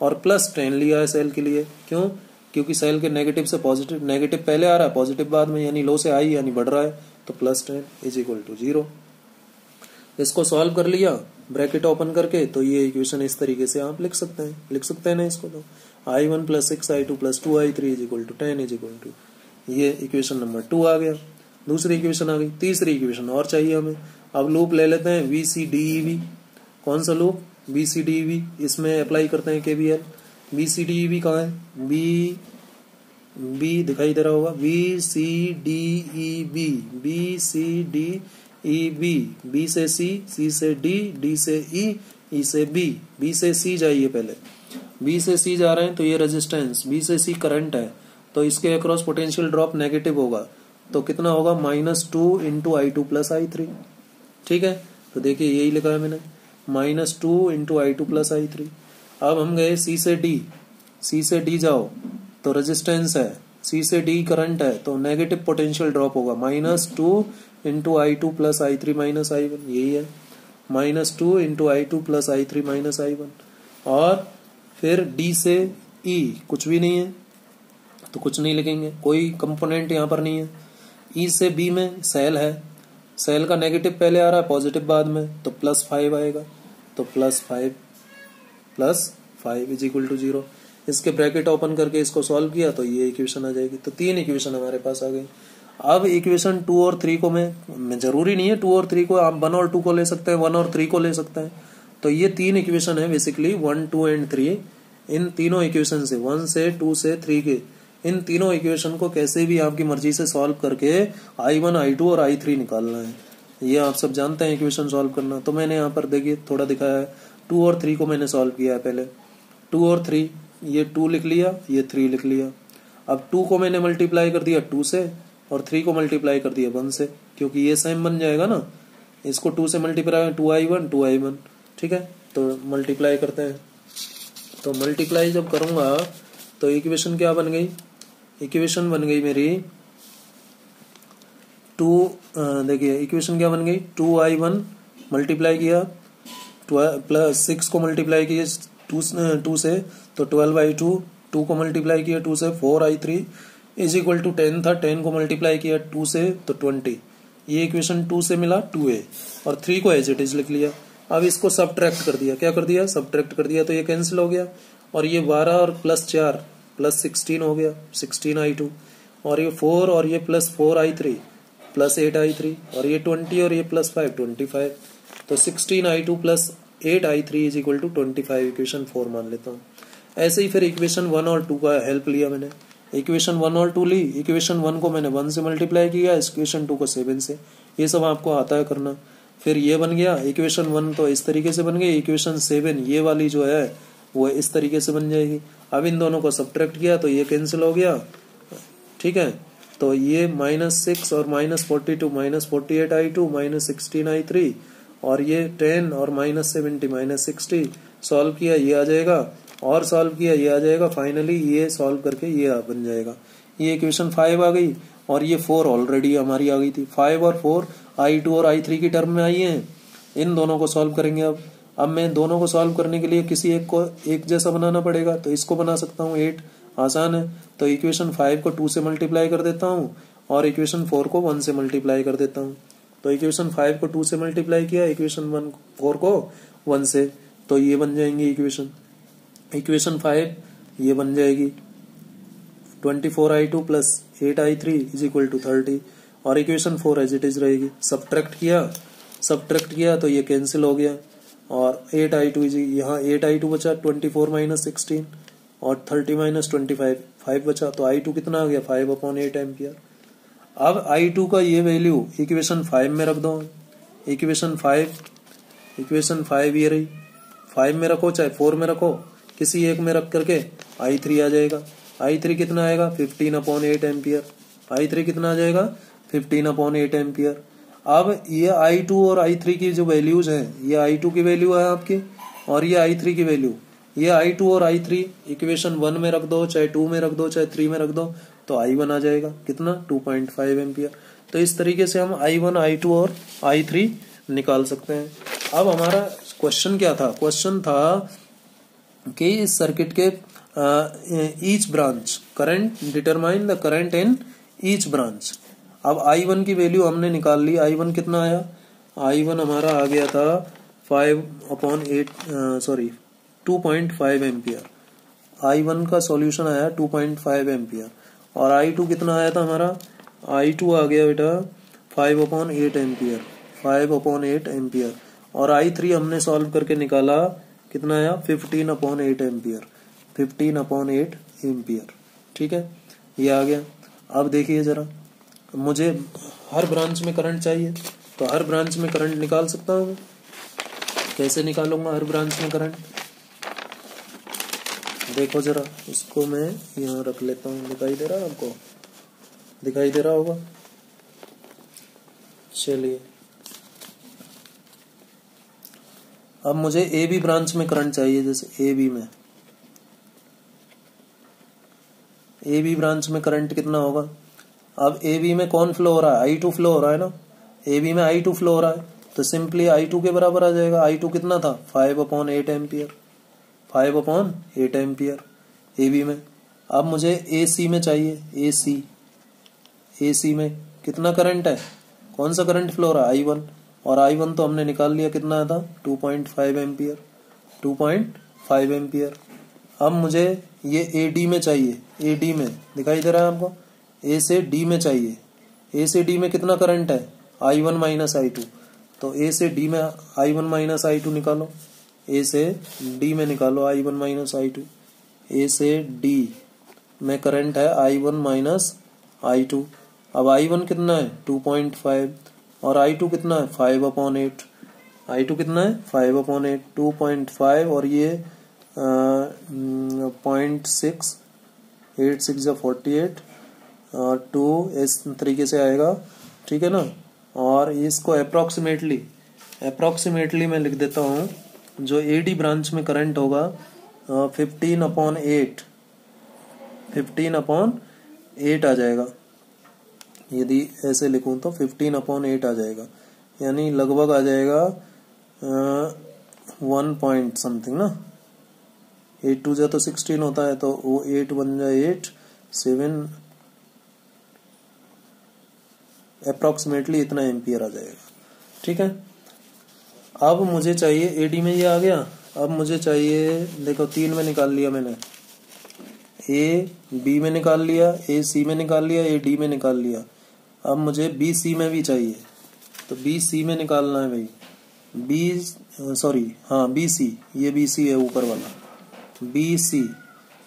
[SPEAKER 1] और +10 लिया है सेल के लिए। क्यों, क्योंकि सेल के नेगेटिव से पॉजिटिव, नेगेटिव पहले आ रहा है पॉजिटिव बाद में, यानी लो से हाई यानी बढ़ रहा है, तो +10 इज इक्वल टू 0। इसको सॉल्व कर लिया ब्रैकेट ओपन करके, तो ये इक्वेशन इस तरीके से आप लिख सकते हैं ना इसको, तो I1 plus 6I2 plus 2I3 is equal to 10 is equal to, ये इक्वेशन नंबर 2 आ गया। दूसरी इक्वेशन आ गई, तीसरी इक्वेशन और चाहिए हमें। अब लूप ले लेते हैं VCDEV। कौन सा लूप VCDEV, इसमें अप्लाई करते हैं KVL। VCDEV कहाँ है, B दिखाई दे रहा होगा, VCDEV B से C से D, D से E से B से C जाइए पहले। B से C जा रहे हैं तो ये रेजिस्टेंस, B से C करंट है, तो इसके अक्रॉस पोटेंशियल ड्रॉप नेगेटिव होगा, तो कितना होगा -2 इंटू I2 प्लस I3। ठीक है, तो देखिए यही लिखा है मैंने, -2 इंटू I2 प्लस I3। अब हम गए C से D जाओ तो रेजिस्टेंस है, C से D करंट है, तो नेगेटिव पोटेंशियल ड्रॉप होगा -2 into I2 plus I3 minus I1, यही है -2 into I2 plus I3 minus I1। और फिर D से E कुछ भी नहीं है तो कुछ नहीं लिखेंगे, कोई कंपोनेंट यहाँ पर नहीं है। E से B में सेल है, सेल का नेगेटिव पहले आ रहा है पॉजिटिव बाद में, तो +5 आएगा, तो +5 इज इक्वल टू 0। इसके ब्रैकेट ओपन करके इसको सॉल्व किया तो ये इक्वेशन आ जाएगी। तो 3 इक्वेशन हमारे पास आ गई। अब इक्वेशन 2 और 3 को मैं जरूरी नहीं है 2 और 3 को, आप 1 और 2 को ले सकते हैं, 1 और 3 को ले सकते हैं। तो ये 3 इक्वेशन है बेसिकली 1, 2 एंड 3। इन तीनों इक्वेशन से 1 से 2 से 3 के इन तीनों इक्वेशन को कैसे भी आपकी मर्जी से सॉल्व करके I1, I2 और I3 निकालना है। ये आप सब जानते हैं इक्वेशन सॉल्व करना। तो मैंने यहाँ पर देखिए थोड़ा दिखाया है, 2 और 3 को मैंने सॉल्व किया है पहले। 2 और 3, ये 2 लिख लिया, ये 3 लिख लिया। अब 2 को मैंने मल्टीप्लाई कर दिया 2 से और 3 को मल्टीप्लाई कर दिया 1 से, क्योंकि ये सेम बन जाएगा ना। इसको 2 से मल्टीप्लाई 2I1 2I1, ठीक है। तो मल्टीप्लाई करते हैं। तो मल्टीप्लाई जब करूंगा तो इक्वेशन क्या बन गई, इक्वेशन बन गई मेरी 2, देखिए इक्वेशन क्या बन गई, 2I1 मल्टीप्लाई किया प्लस 6 को मल्टीप्लाई किया 2 से तो 12I2, 2 को मल्टीप्लाई किया 2 से 4I3 इज इक्वल टू 10 था, 10 को मल्टीप्लाई किया 2 से तो 20। ये इक्वेशन 2 से मिला 2A और 3 को एज इट इज लिख लिया। अब इसको सब्ट्रैक्ट कर दिया, क्या कर दिया, सब्ट्रैक्ट कर दिया, तो ये कैंसिल हो गया और ये 12 और प्लस 4 प्लस 16 हो गया 16I2 और ये 4 और ये प्लस 4I3 प्लस 8I3 और ये 20 और ये प्लस 5 25। तो 16I2 plus 8I3 is equal to 25, equation 4 मान लेता हूँ। ऐसे ही फिर इक्वेशन 1 और 2 का हेल्प लिया मैंने। इक्वेशन 1 और 2 ली, इक्वेशन 1 को मैंने 1 से मल्टीप्लाई किया, इक्वेशन 2 को 7 से। ये सब आपको आता है करना। फिर ये बन गया इक्वेशन 1 तो इस तरीके से बन गई, इक्वेशन 7 ये वाली जो है वो इस तरीके से बन जाएगी। अब इन दोनों को सब्ट्रैक्ट किया तो ये कैंसिल हो गया, ठीक है। तो ये -6 और -42 -48I2 -16I3 और ये 10 और -70 -60 सॉल्व किया ये आ जाएगा और सॉल्व किया ये आ जाएगा। फाइनली ये सॉल्व करके ये बन जाएगा। ये इक्वेशन 5 आ गई और ये 4 ऑलरेडी हमारी आ गई थी। 5 और 4 I2 और I3 की टर्म में आई हैं। इन दोनों को सॉल्व करेंगे। अब मैं दोनों को सॉल्व करने के लिए किसी एक को एक जैसा बनाना पड़ेगा, तो इसको बना सकता हूँ 8, आसान है। तो इक्वेशन 5 को 2 से मल्टीप्लाई कर देता हूँ और इक्वेशन 4 को 1 से मल्टीप्लाई कर देता हूँ। तो इक्वेशन 5 को 2 से मल्टीप्लाई किया, इक्वेशन 4 को 1 से, तो ये बन जाएंगी इक्वेशन 5 ये बन जाएगी 24I2 plus 8I3 is equal to 30 और इक्वेशन 4 एज इट इज रहेगी। सब्ट्रैक्ट किया तो ये कैंसिल हो गया और 8I2 यहाँ 8I2 बचा 24 माइनस 16 और 30 माइनस 25 5 बचा, तो I2 कितना आ गया 5/8 एम्पियर। अब I2 का ये वैल्यू इक्वेशन 5 में रख दो। इक्वेशन 5 ये रही, 5 में रखो चाहे 4 में रखो, किसी एक में रख करके I3 आ जाएगा। I3 कितना आएगा 15/8 एम्पियर। I3 कितना आ जाएगा 15/8 एम्पियर। अब ये I2 और I3 की जो वैल्यूज हैं, ये I2 की वैल्यू है आपकी और ये I3 की वैल्यू। ये I2 और I3 इक्वेशन 1 में रख दो चाहे 2 में रख दो चाहे 3 में रख दो, तो I1 आ जाएगा कितना 2.5 एम्पियर। तो इस तरीके से हम I1, I2 और I3 निकाल सकते हैं। अब हमारा क्वेश्चन क्या था, क्वेश्चन था कि इस सर्किट के each branch current, determine the current in each branch. अब I1 की वैल्यू हमने निकाल ली। I1 कितना आया, I1 हमारा आ गया था 2.5 एम्पियर। I1 का सॉल्यूशन आया 2.5 एम्पियर और I2 कितना आया था हमारा, I2 आ गया बेटा 5/8 एम्पियर, 5/8 एम्पियर और I3 हमने सॉल्व करके निकाला कितना आया 15/8 एम्पियर, 15/8 एम्पियर, ठीक है, ये आ गया। अब देखिए जरा, मुझे हर ब्रांच में करंट चाहिए, तो हर ब्रांच में करंट निकाल सकता हूँ। कैसे निकालूंगा हर ब्रांच में करंट, देखो जरा, इसको मैं यहाँ रख लेता हूँ। दिखाई दे रहा है आपको, दिखाई दे रहा होगा। चलिए, अब मुझे ए बी ब्रांच में करंट चाहिए। जैसे ए बी ब्रांच में करंट कितना होगा। अब ए बी में कौन फ्लो हो रहा है, I2 फ्लो हो रहा है ना। ए बी में I2 फ्लो हो रहा है, तो सिंपली I2 के बराबर आ जाएगा। I2 कितना था 5/8 एम्पियर, 5/8 एम्पियर ए बी में। अब मुझे ए सी में चाहिए, ए सी में कितना करंट है, कौन सा करंट फ्लो हो रहा है I1, और I1 तो हमने निकाल लिया कितना था 2.5 एम्पियर, 2.5 एम्पियर। अब मुझे ये ए डी में चाहिए, ए डी में दिखाई दे रहा है आपको, ए से डी में चाहिए। ए से डी में कितना करंट है I1 माइनस I2, तो ए से डी में I1 माइनस I2 निकालो। ए से डी में निकालो I1 माइनस I2। ए से डी में करंट है I1 माइनस I2। अब I1 कितना है 2.5 और I2 कितना है 5/8। I2 कितना है 5/8, 2.5 और ये 0.6, 8 6 या 48 और 2 इस तरीके से आएगा, ठीक है ना। और इसको अप्रोक्सीमेटली मैं लिख देता हूँ, जो AD ब्रांच में करंट होगा 15/8 आ जाएगा। यदि ऐसे लिखूं तो 15/8 आ जाएगा, यानी लगभग आ जाएगा 1 पॉइंट समथिंग ना। 8 2 जा तो 16 होता है, तो वो 8 1 जा 8 7 अप्रोक्सीमेटली इतना एम्पियर आ जाएगा, ठीक है। अब मुझे चाहिए AD में ये आ गया। अब मुझे चाहिए, देखो 3 में निकाल लिया मैंने, A B में निकाल लिया, A C में निकाल लिया, A D में निकाल लिया। अब मुझे B C में भी चाहिए, तो B C में निकालना है भाई। B C, ये B C है ऊपर वाला।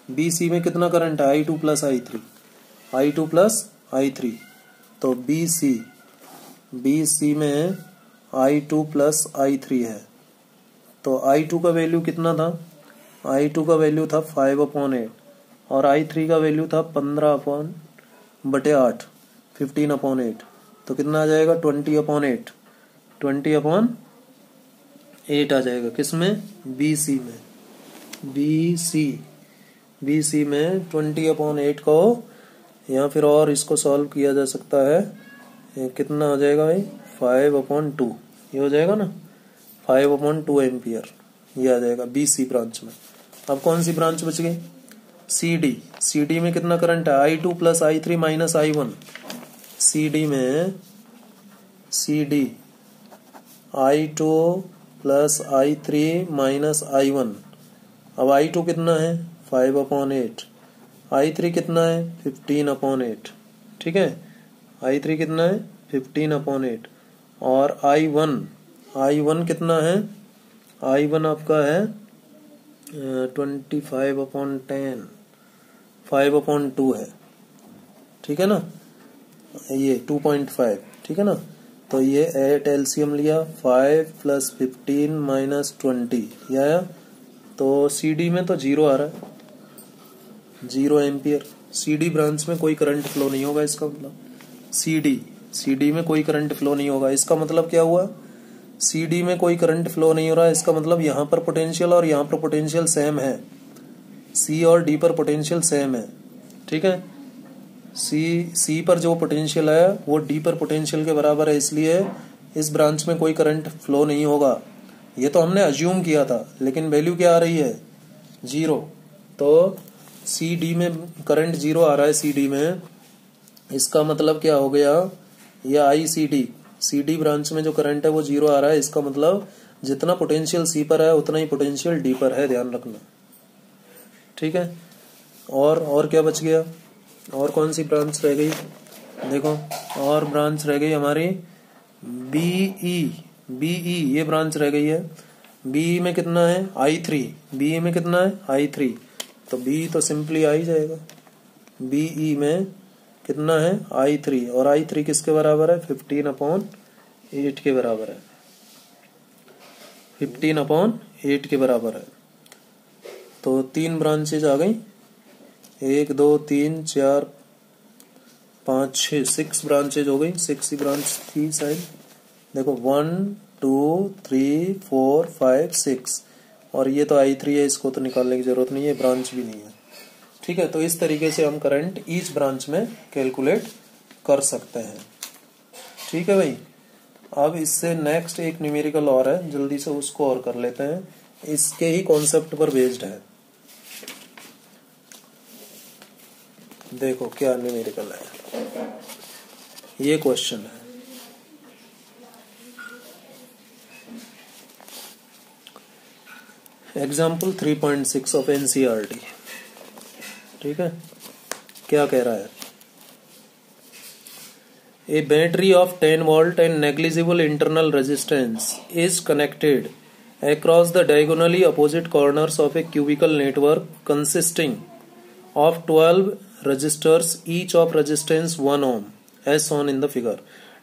[SPEAKER 1] B C में कितना करंट है I2 प्लस I3। तो B C में I2 प्लस I3 है। तो I2 का वैल्यू कितना था? I2 का वैल्यू था 5/8 और I3 का वैल्यू था 15/8, 15/8। तो कितना आ जाएगा 20/8 आ जाएगा। किसमें? BC में। BC में 20/8 को, या फिर और इसको सॉल्व किया जा सकता है, कितना हो जाएगा भाई 5/2, ये हो जाएगा ना 5/2 एम्पियर, ये आ जाएगा BC ब्रांच में। अब कौन सी ब्रांच बच गई? CD में कितना करंट है? I2 plus I3 minus I1। CD में I2 plus I3 minus I1। अब I2 कितना है 5/8, I3 कितना है 15/8, ठीक है। I3 कितना है 15/8 और I1 कितना है? I1 आपका है 25/10, 5/2 है, ठीक है ना। ये 2.5, ठीक है ना। तो ये 8 LCM लिया, 5 प्लस 15 माइनस 20 ये आया। तो CD में तो 0 आ रहा है, 0 एम्पियर। CD ब्रांच में कोई करंट फ्लो नहीं होगा, इसका मतलब CD में कोई करंट फ्लो नहीं होगा। इसका मतलब क्या हुआ? CD में कोई करंट फ्लो नहीं हो रहा है, इसका मतलब यहाँ पर पोटेंशियल और यहाँ पर पोटेंशियल सेम है। C और D पर पोटेंशियल सेम है, ठीक है। C पर जो पोटेंशियल है वो D पर पोटेंशियल के बराबर है, इसलिए इस ब्रांच में कोई करंट फ्लो नहीं होगा। ये तो हमने अज्यूम किया था, लेकिन वैल्यू क्या आ रही है 0। तो CD में करंट 0 आ रहा है, CD में, इसका मतलब क्या हो गया? ये CD ब्रांच में जो करंट है वो 0 आ रहा है। इसका मतलब जितना पोटेंशियल C पर है उतना ही पोटेंशियल D पर है, ध्यान रखना, ठीक है। और क्या बच गया? और कौन सी ब्रांच रह गई? देखो, और ब्रांच रह गई हमारी BE, ये ब्रांच रह गई है। BE में कितना है BE में कितना है I3। तो BE तो सिंपली आ ही जाएगा। BE में कितना है I3, और I3 किसके बराबर है? 15/8 के बराबर है, 15/8 के बराबर है। तो 3 ब्रांचेज आ गई, 1 2 3 4 5 6, 6 ब्रांचेज हो गई। 6 ही ब्रांच थी शायद। देखो 1 2 3 4 5 6, और ये तो I3 है, इसको तो निकालने की जरूरत नहीं है, ब्रांच भी नहीं है, ठीक है। तो इस तरीके से हम करंट ईच ब्रांच में कैलकुलेट कर सकते हैं, ठीक है भाई। अब इससे नेक्स्ट एक न्यूमेरिकल और है, जल्दी से उसको और कर लेते हैं, इसके ही कॉन्सेप्ट पर बेस्ड है। देखो क्या न्यूमेरिकल है, ये क्वेश्चन है। एग्जाम्पल 3.6 ऑफ NCERT, ठीक है। क्या कह रहा है? A battery of 10 volt and negligible internal resistance is connected across the diagonally opposite corners of a cubical network consisting of 12 resistors, each of resistance 1 ohm, as shown in the figure.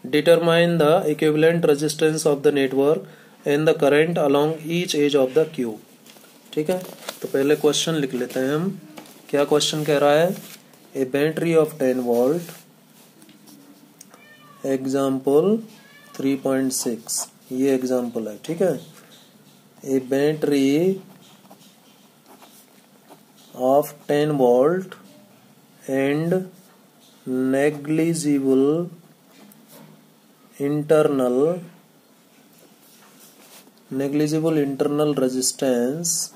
[SPEAKER 1] Determine the equivalent resistance of the network and the current along each edge of the cube. ठीक है, तो पहले question लिख लेते हैं हम. क्या question कह रहा है? A battery of 10 volt, example 3.6, ये एग्जाम्पल है. ठीक है, a battery of 10 volt and negligible internal resistance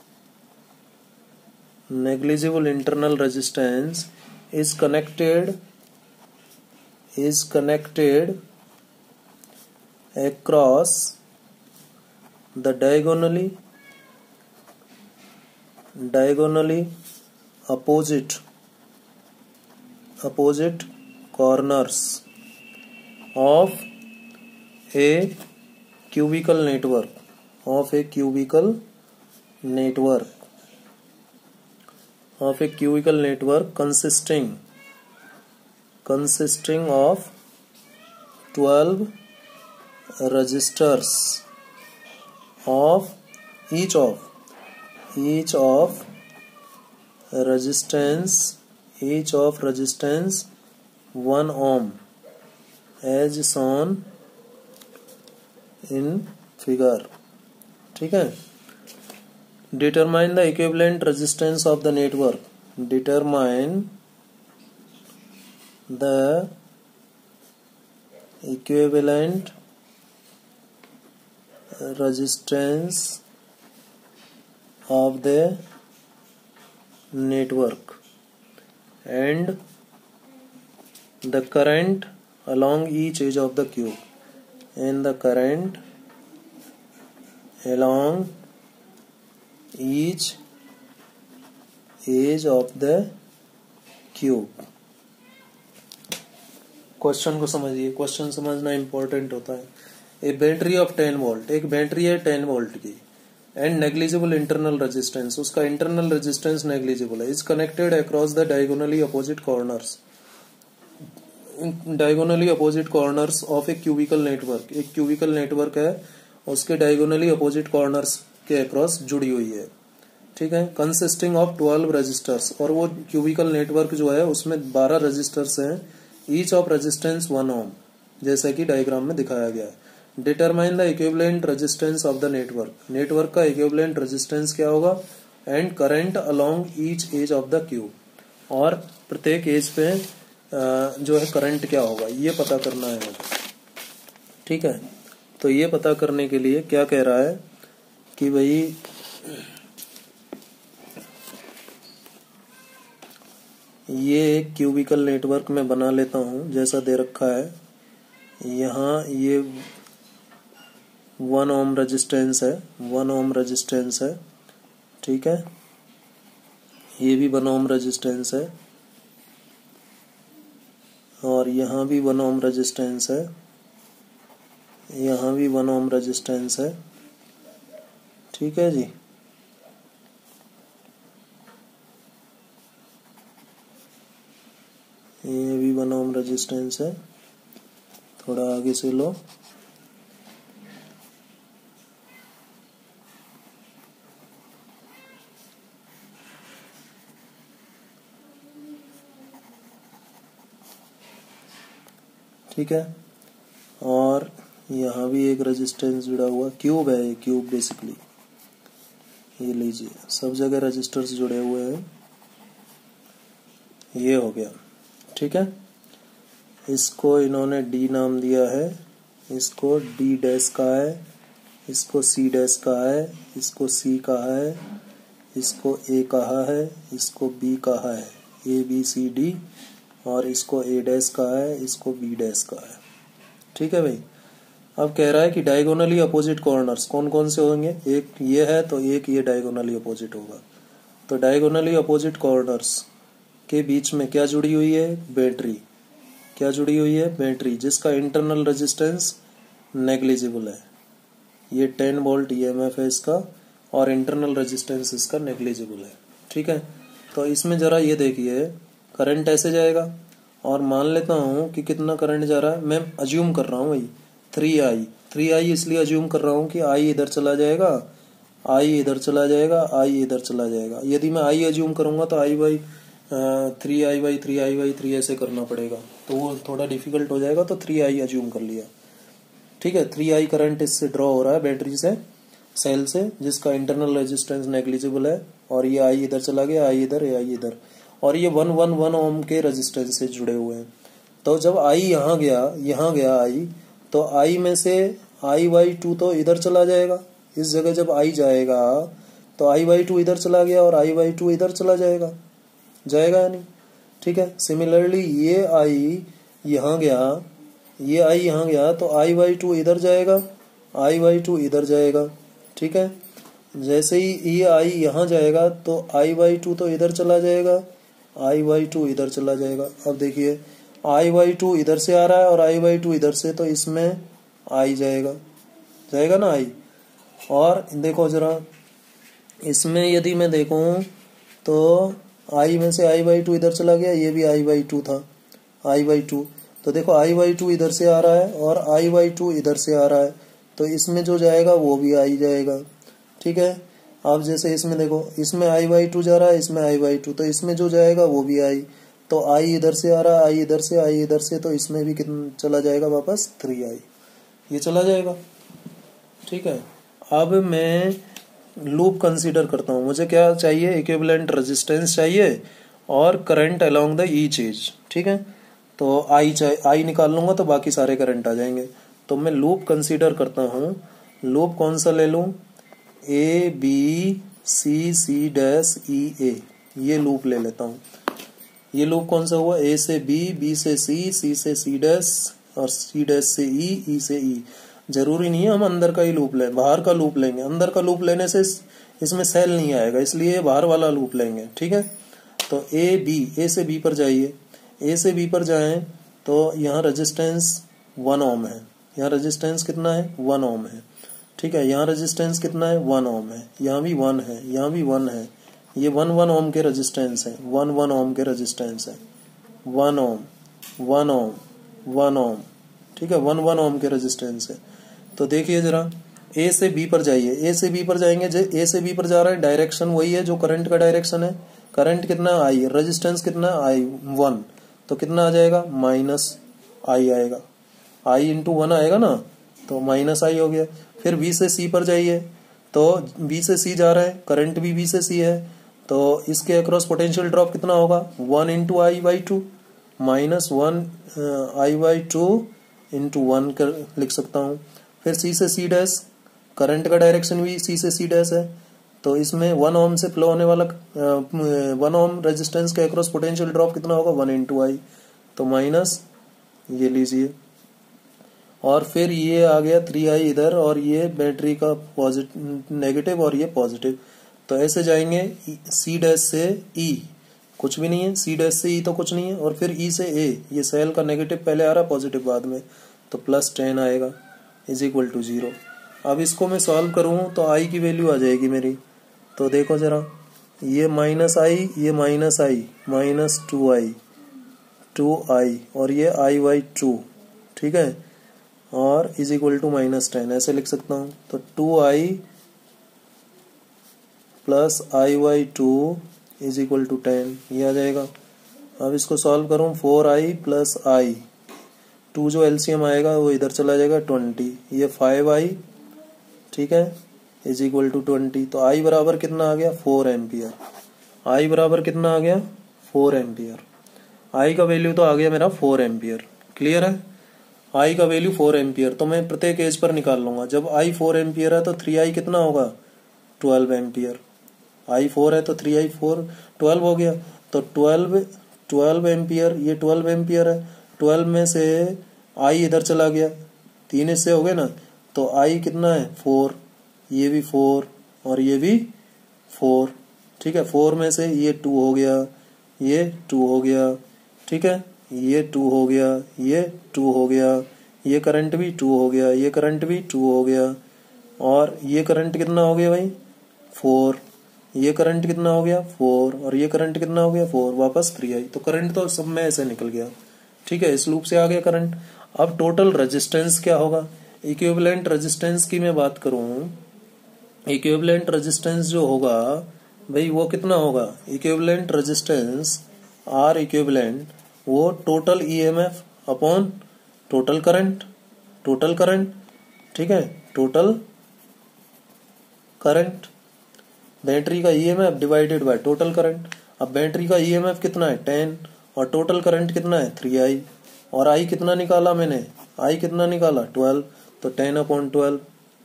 [SPEAKER 1] is connected across the diagonally opposite corners of a cubical network consisting of 12 resistors of each of resistance 1 ohm, as shown in figure. ठीक है, determine the equivalent resistance of the network. Determine the equivalent resistance of the network and the current along each edge of the cube, question को समझिए. Question समझना important होता है. A battery of 10 volt, एक battery है 10 volt की, and negligible internal resistance, उसका internal resistance negligible है, is connected across the diagonally opposite corners of A cubical network. एक क्यूबिकल नेटवर्क है, उसके डायगोनली अपोजिट कॉर्नर्स के अक्रॉस जुड़ी हुई है. ठीक है, कंसिस्टिंग ऑफ 12 रेजिस्टर्स, और वो क्यूबिकल नेटवर्क जो है उसमें 12 रेजिस्टर्स हैं, ईच ऑफ रेजिस्टेंस 1 ओम, जैसा कि डायग्राम में दिखाया गया है. Determine the equivalent resistance of the network का इक्विवेलेंट रेजिस्टेंस क्या होगा, and current along each edge of the cube, और प्रत्येक एज पे जो है करंट क्या होगा, ये पता करना है. ठीक है, तो ये पता करने के लिए क्या कह रहा है कि भाई ये एक क्यूबिकल नेटवर्क में बना लेता हूं जैसा दे रखा है. यहाँ ये 1 ओम रेजिस्टेंस है, ठीक है, ये भी 1 ओम रेजिस्टेंस है, और यहाँ भी 1 ओम रेजिस्टेंस है, यहाँ भी 1 ओम रेजिस्टेंस है. ठीक है जी, ये भी 1 ओम रेजिस्टेंस है. थोड़ा आगे से लो. ठीक है, और यहाँ भी एक रेजिस्टेंस जुड़ा हुआ, क्यूब है ये, क्यूब बेसिकली, ये लीजिए, सब जगह रेजिस्टर्स जुड़े हुए हैं. ये हो गया. ठीक है, इसको इन्होंने डी नाम दिया है, इसको डी डैश कहा है, इसको सी डैश कहा है, इसको सी कहा है, इसको ए कहा है, इसको बी कहा है, ए बी सी डी, और इसको ए डैश कहा है, इसको बी डैश कहा है. ठीक है भाई. अब कह रहा है कि डायगोनली अपोजिट कॉर्नर्स कौन कौन से होंगे, एक ये है तो एक ये डायगोनली अपोजिट होगा. तो डायगोनली अपोजिट कॉर्नर्स के बीच में क्या जुड़ी हुई है, बैटरी. क्या जुड़ी हुई है, बैटरी, जिसका इंटरनल रेजिस्टेंस नेग्लिजिबल है. ये 10 वोल्ट ईएमएफ है इसका, और इंटरनल रेजिस्टेंस इसका नेग्लिजिबल है। ठीक है, तो इसमें जरा ये देखिए, करंट ऐसे जाएगा और मान लेता हूँ कि कितना करंट जा रहा है, मैं अज्यूम कर रहा हूँ भाई 3i इसलिए अज्यूम कर रहा हूँ कि i इधर चला जाएगा, i इधर चला जाएगा, i इधर चला जाएगा। यदि मैं i अज्यूम करूंगा तो i बाई 3i ऐसे करना पड़ेगा, तो वो थोड़ा डिफिकल्ट हो जाएगा, तो 3i अज्यूम कर लिया। ठीक है, 3i करंट इससे ड्रॉ हो रहा है बैटरी से, सेल से, जिसका इंटरनल रेजिस्टेंस नेग्लिजिबल है, और ये i इधर चला गया, i इधर, और ये 111 ओम के रेजिस्टेंस से जुड़े हुए हैं। तो जब i यहाँ गया i, तो i में से i/2 तो इधर चला जाएगा, इस जगह जब i जाएगा तो i/2 इधर चला गया और i/2 इधर चला जाएगा या नहीं। ठीक है, सिमिलरली ये i यहाँ गया तो i/2 इधर जाएगा, i/2 इधर जाएगा। ठीक है, जैसे ही ये i यहाँ जाएगा तो i/2 तो इधर चला जाएगा, i/2 इधर चला जाएगा। अब देखिए i/2 इधर से आ रहा है और i/2 इधर से, तो इसमें i जाएगा ना i। और देखो जरा, इसमें यदि मैं देखूं तो i में से i/2 इधर चला गया, ये भी i/2 था, i/2। तो देखो i/2 इधर से आ रहा है और i/2 इधर से आ रहा है, तो इसमें जो जाएगा वो भी i जाएगा। ठीक है, अब जैसे इसमें देखो, इसमें i/2 जा रहा है, इसमें i/2, तो इसमें जो जाएगा वो भी i। तो i इधर से आ रहा है, i इधर से, तो इसमें भी कितना चला जाएगा वापस, 3i, ये चला जाएगा। ठीक है, अब मैं लूप कंसीडर करता हूँ। मुझे क्या चाहिए, इक्विवेलेंट रेजिस्टेंस चाहिए और current along the each edge. ठीक है, तो आई निकाल लूंगा तो बाकी सारे करंट आ जाएंगे। तो मैं लूप कंसीडर करता हूँ। लूप कौन सा ले लूं, A B C C dash ई ए, ये लूप ले लेता हूँ। ये लूप कौन सा हुआ, ए से बी, बी से सी से सी डैश और सी डैश से ई से ई। जरूरी नहीं है हम अंदर का ही लूप लें, बाहर का लूप लेंगे। अंदर का लूप लेने से इसमें सेल नहीं आएगा, इसलिए बाहर वाला लूप लेंगे। ठीक है, तो ए से बी पर जाइए, ए से बी पर जाएं तो यहाँ रेजिस्टेंस 1 ओम है, यहाँ रेजिस्टेंस कितना है, 1 ओम है। ठीक है, यहाँ रेजिस्टेंस कितना है, 1 ओम है, यहाँ भी 1 है, यहाँ भी 1 है। ये 1 ओम के रेजिस्टेंस है, 1 ओम के रेजिस्टेंस है, 1 ओम 1 ओम 1 ओम। ठीक है, 1 ओम के रेजिस्टेंस है। तो देखिए जरा, ए से बी पर जाइए, ए से बी पर जाएंगे, ए से बी पर जा रहा है, डायरेक्शन वही है जो करंट का डायरेक्शन है। करंट कितना आई, रेजिस्टेंस कितना आई, 1, तो कितना आ जाएगा, माइनस आई आएगा, आई इंटू 1 आएगा ना, तो माइनस आई हो गया। फिर बी से सी पर जाइए, तो बी से सी जा रहा है, करंट भी बी से सी है, तो इसके अक्रॉस पोटेंशियल ड्रॉप कितना होगा, 1 into i/2, minus 1 i/2 into 1 कर लिख सकता हूँ। फिर सी से सी डैश, करंट का डायरेक्शन भी सी से सी डैश है, तो इसमें 1 ओम से फ्लो होने वाला 1 ओम रेजिस्टेंस के अक्रॉस पोटेंशियल ड्रॉप कितना होगा, 1 इंटू आई, तो माइनस ये लीजिए। और फिर ये आ गया 3i इधर, और ये बैटरी का पॉजिटिव नेगेटिव और ये पॉजिटिव। तो ऐसे जाएंगे, सी डैश से ई कुछ भी नहीं है, सी डैश से ई तो कुछ नहीं है, और फिर ई से ए, ये सेल का नेगेटिव पहले आ रहा, पॉजिटिव बाद में, तो +10 आएगा इज इक्वल टू 0। अब इसको मैं सॉल्व करूँ तो आई की वैल्यू आ जाएगी मेरी। तो देखो जरा, ये माइनस आई, ये माइनस आई, माइनस 2i और ये i/2। ठीक है, और इज इक्वल टू -10 ऐसे लिख सकता हूँ। तो 2i plus i/2 is equal to 10, ये आ जाएगा। अब इसको सॉल्व करूँ, 4i प्लस i, 2 जो एलसीएम आएगा वो इधर चला जाएगा, 20, ये 5i। ठीक है, इज इक्वल टू 20। तो i बराबर कितना आ गया, 4 एम्पियर। i बराबर कितना आ गया, 4 एम्पियर। i का वैल्यू तो आ गया मेरा 4 एम्पियर। क्लियर है, i का वैल्यू 4 एम्पियर। तो मैं प्रत्येक एज पर निकाल लूंगा। जब i 4 एम्पियर है तो 3i कितना होगा, 12 एम्पियर। i 4 है तो 3i 12 हो गया, तो 12 एम्पियर, ये 12 एम्पियर है। 12 में से i इधर चला गया, 3 इससे हो गए ना, तो i कितना है, 4, ये भी 4 और ये भी 4। ठीक है, 4 में से ये 2 हो गया, ये 2 हो गया। ठीक है, ये 2 हो गया, ये 2 हो गया, ये करंट भी 2 हो गया, ये करंट भी 2 हो गया। और ये करंट कितना हो गया भाई 4, ये करंट कितना हो गया 4, और ये करंट कितना हो गया 4, वापस 3i। तो करंट तो सब में ऐसे निकल गया, ठीक है, इस लूप से आ गया करंट। अब टोटल रेजिस्टेंस क्या होगा, इक्विवेलेंट रेजिस्टेंस की मैं बात करूं, इक्विवेलेंट रेजिस्टेंस जो होगा भाई वो कितना होगा, इक्विवेलेंट रेजिस्टेंस आर इक्विवेलेंट वो total EMF upon total current, total current, ठीक है, टोटल करंट, बैटरी का EMF divided by total current. अब बैटरी का ईएमएफ कितना है 10 और टोटल करंट कितना है 3i, और आई कितना निकाला मैंने, आई कितना निकाला 12, तो 10/12,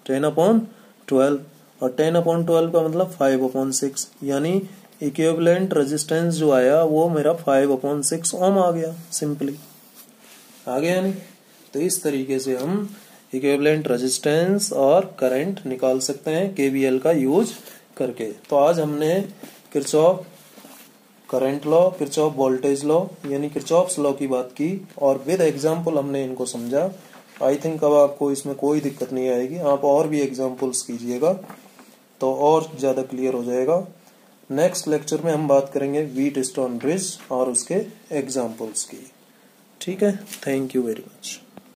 [SPEAKER 1] 10/12, और 10/12 का मतलब 5/6, यानी इक्विवेलेंट रेजिस्टेंस जो आया वो मेरा 5/6 ओम आ गया, सिंपली आ गया नहीं। तो इस तरीके से हम इक्विवेलेंट रेजिस्टेंस और करंट निकाल सकते हैं केवीएल का यूज करके। तो आज हमने Kirchhoff current law, Kirchhoff voltage law यानी किरचॉफ्स लॉ की बात की, और विद एग्जांपल हमने इनको समझा। आई थिंक अब आपको इसमें कोई दिक्कत नहीं आएगी, आप और भी एग्जांपल्स कीजिएगा तो और ज्यादा क्लियर हो जाएगा। नेक्स्ट लेक्चर में हम बात करेंगे व्हीटस्टोन ब्रिज और उसके एग्जांपल्स की, ठीक है। Thank you very much.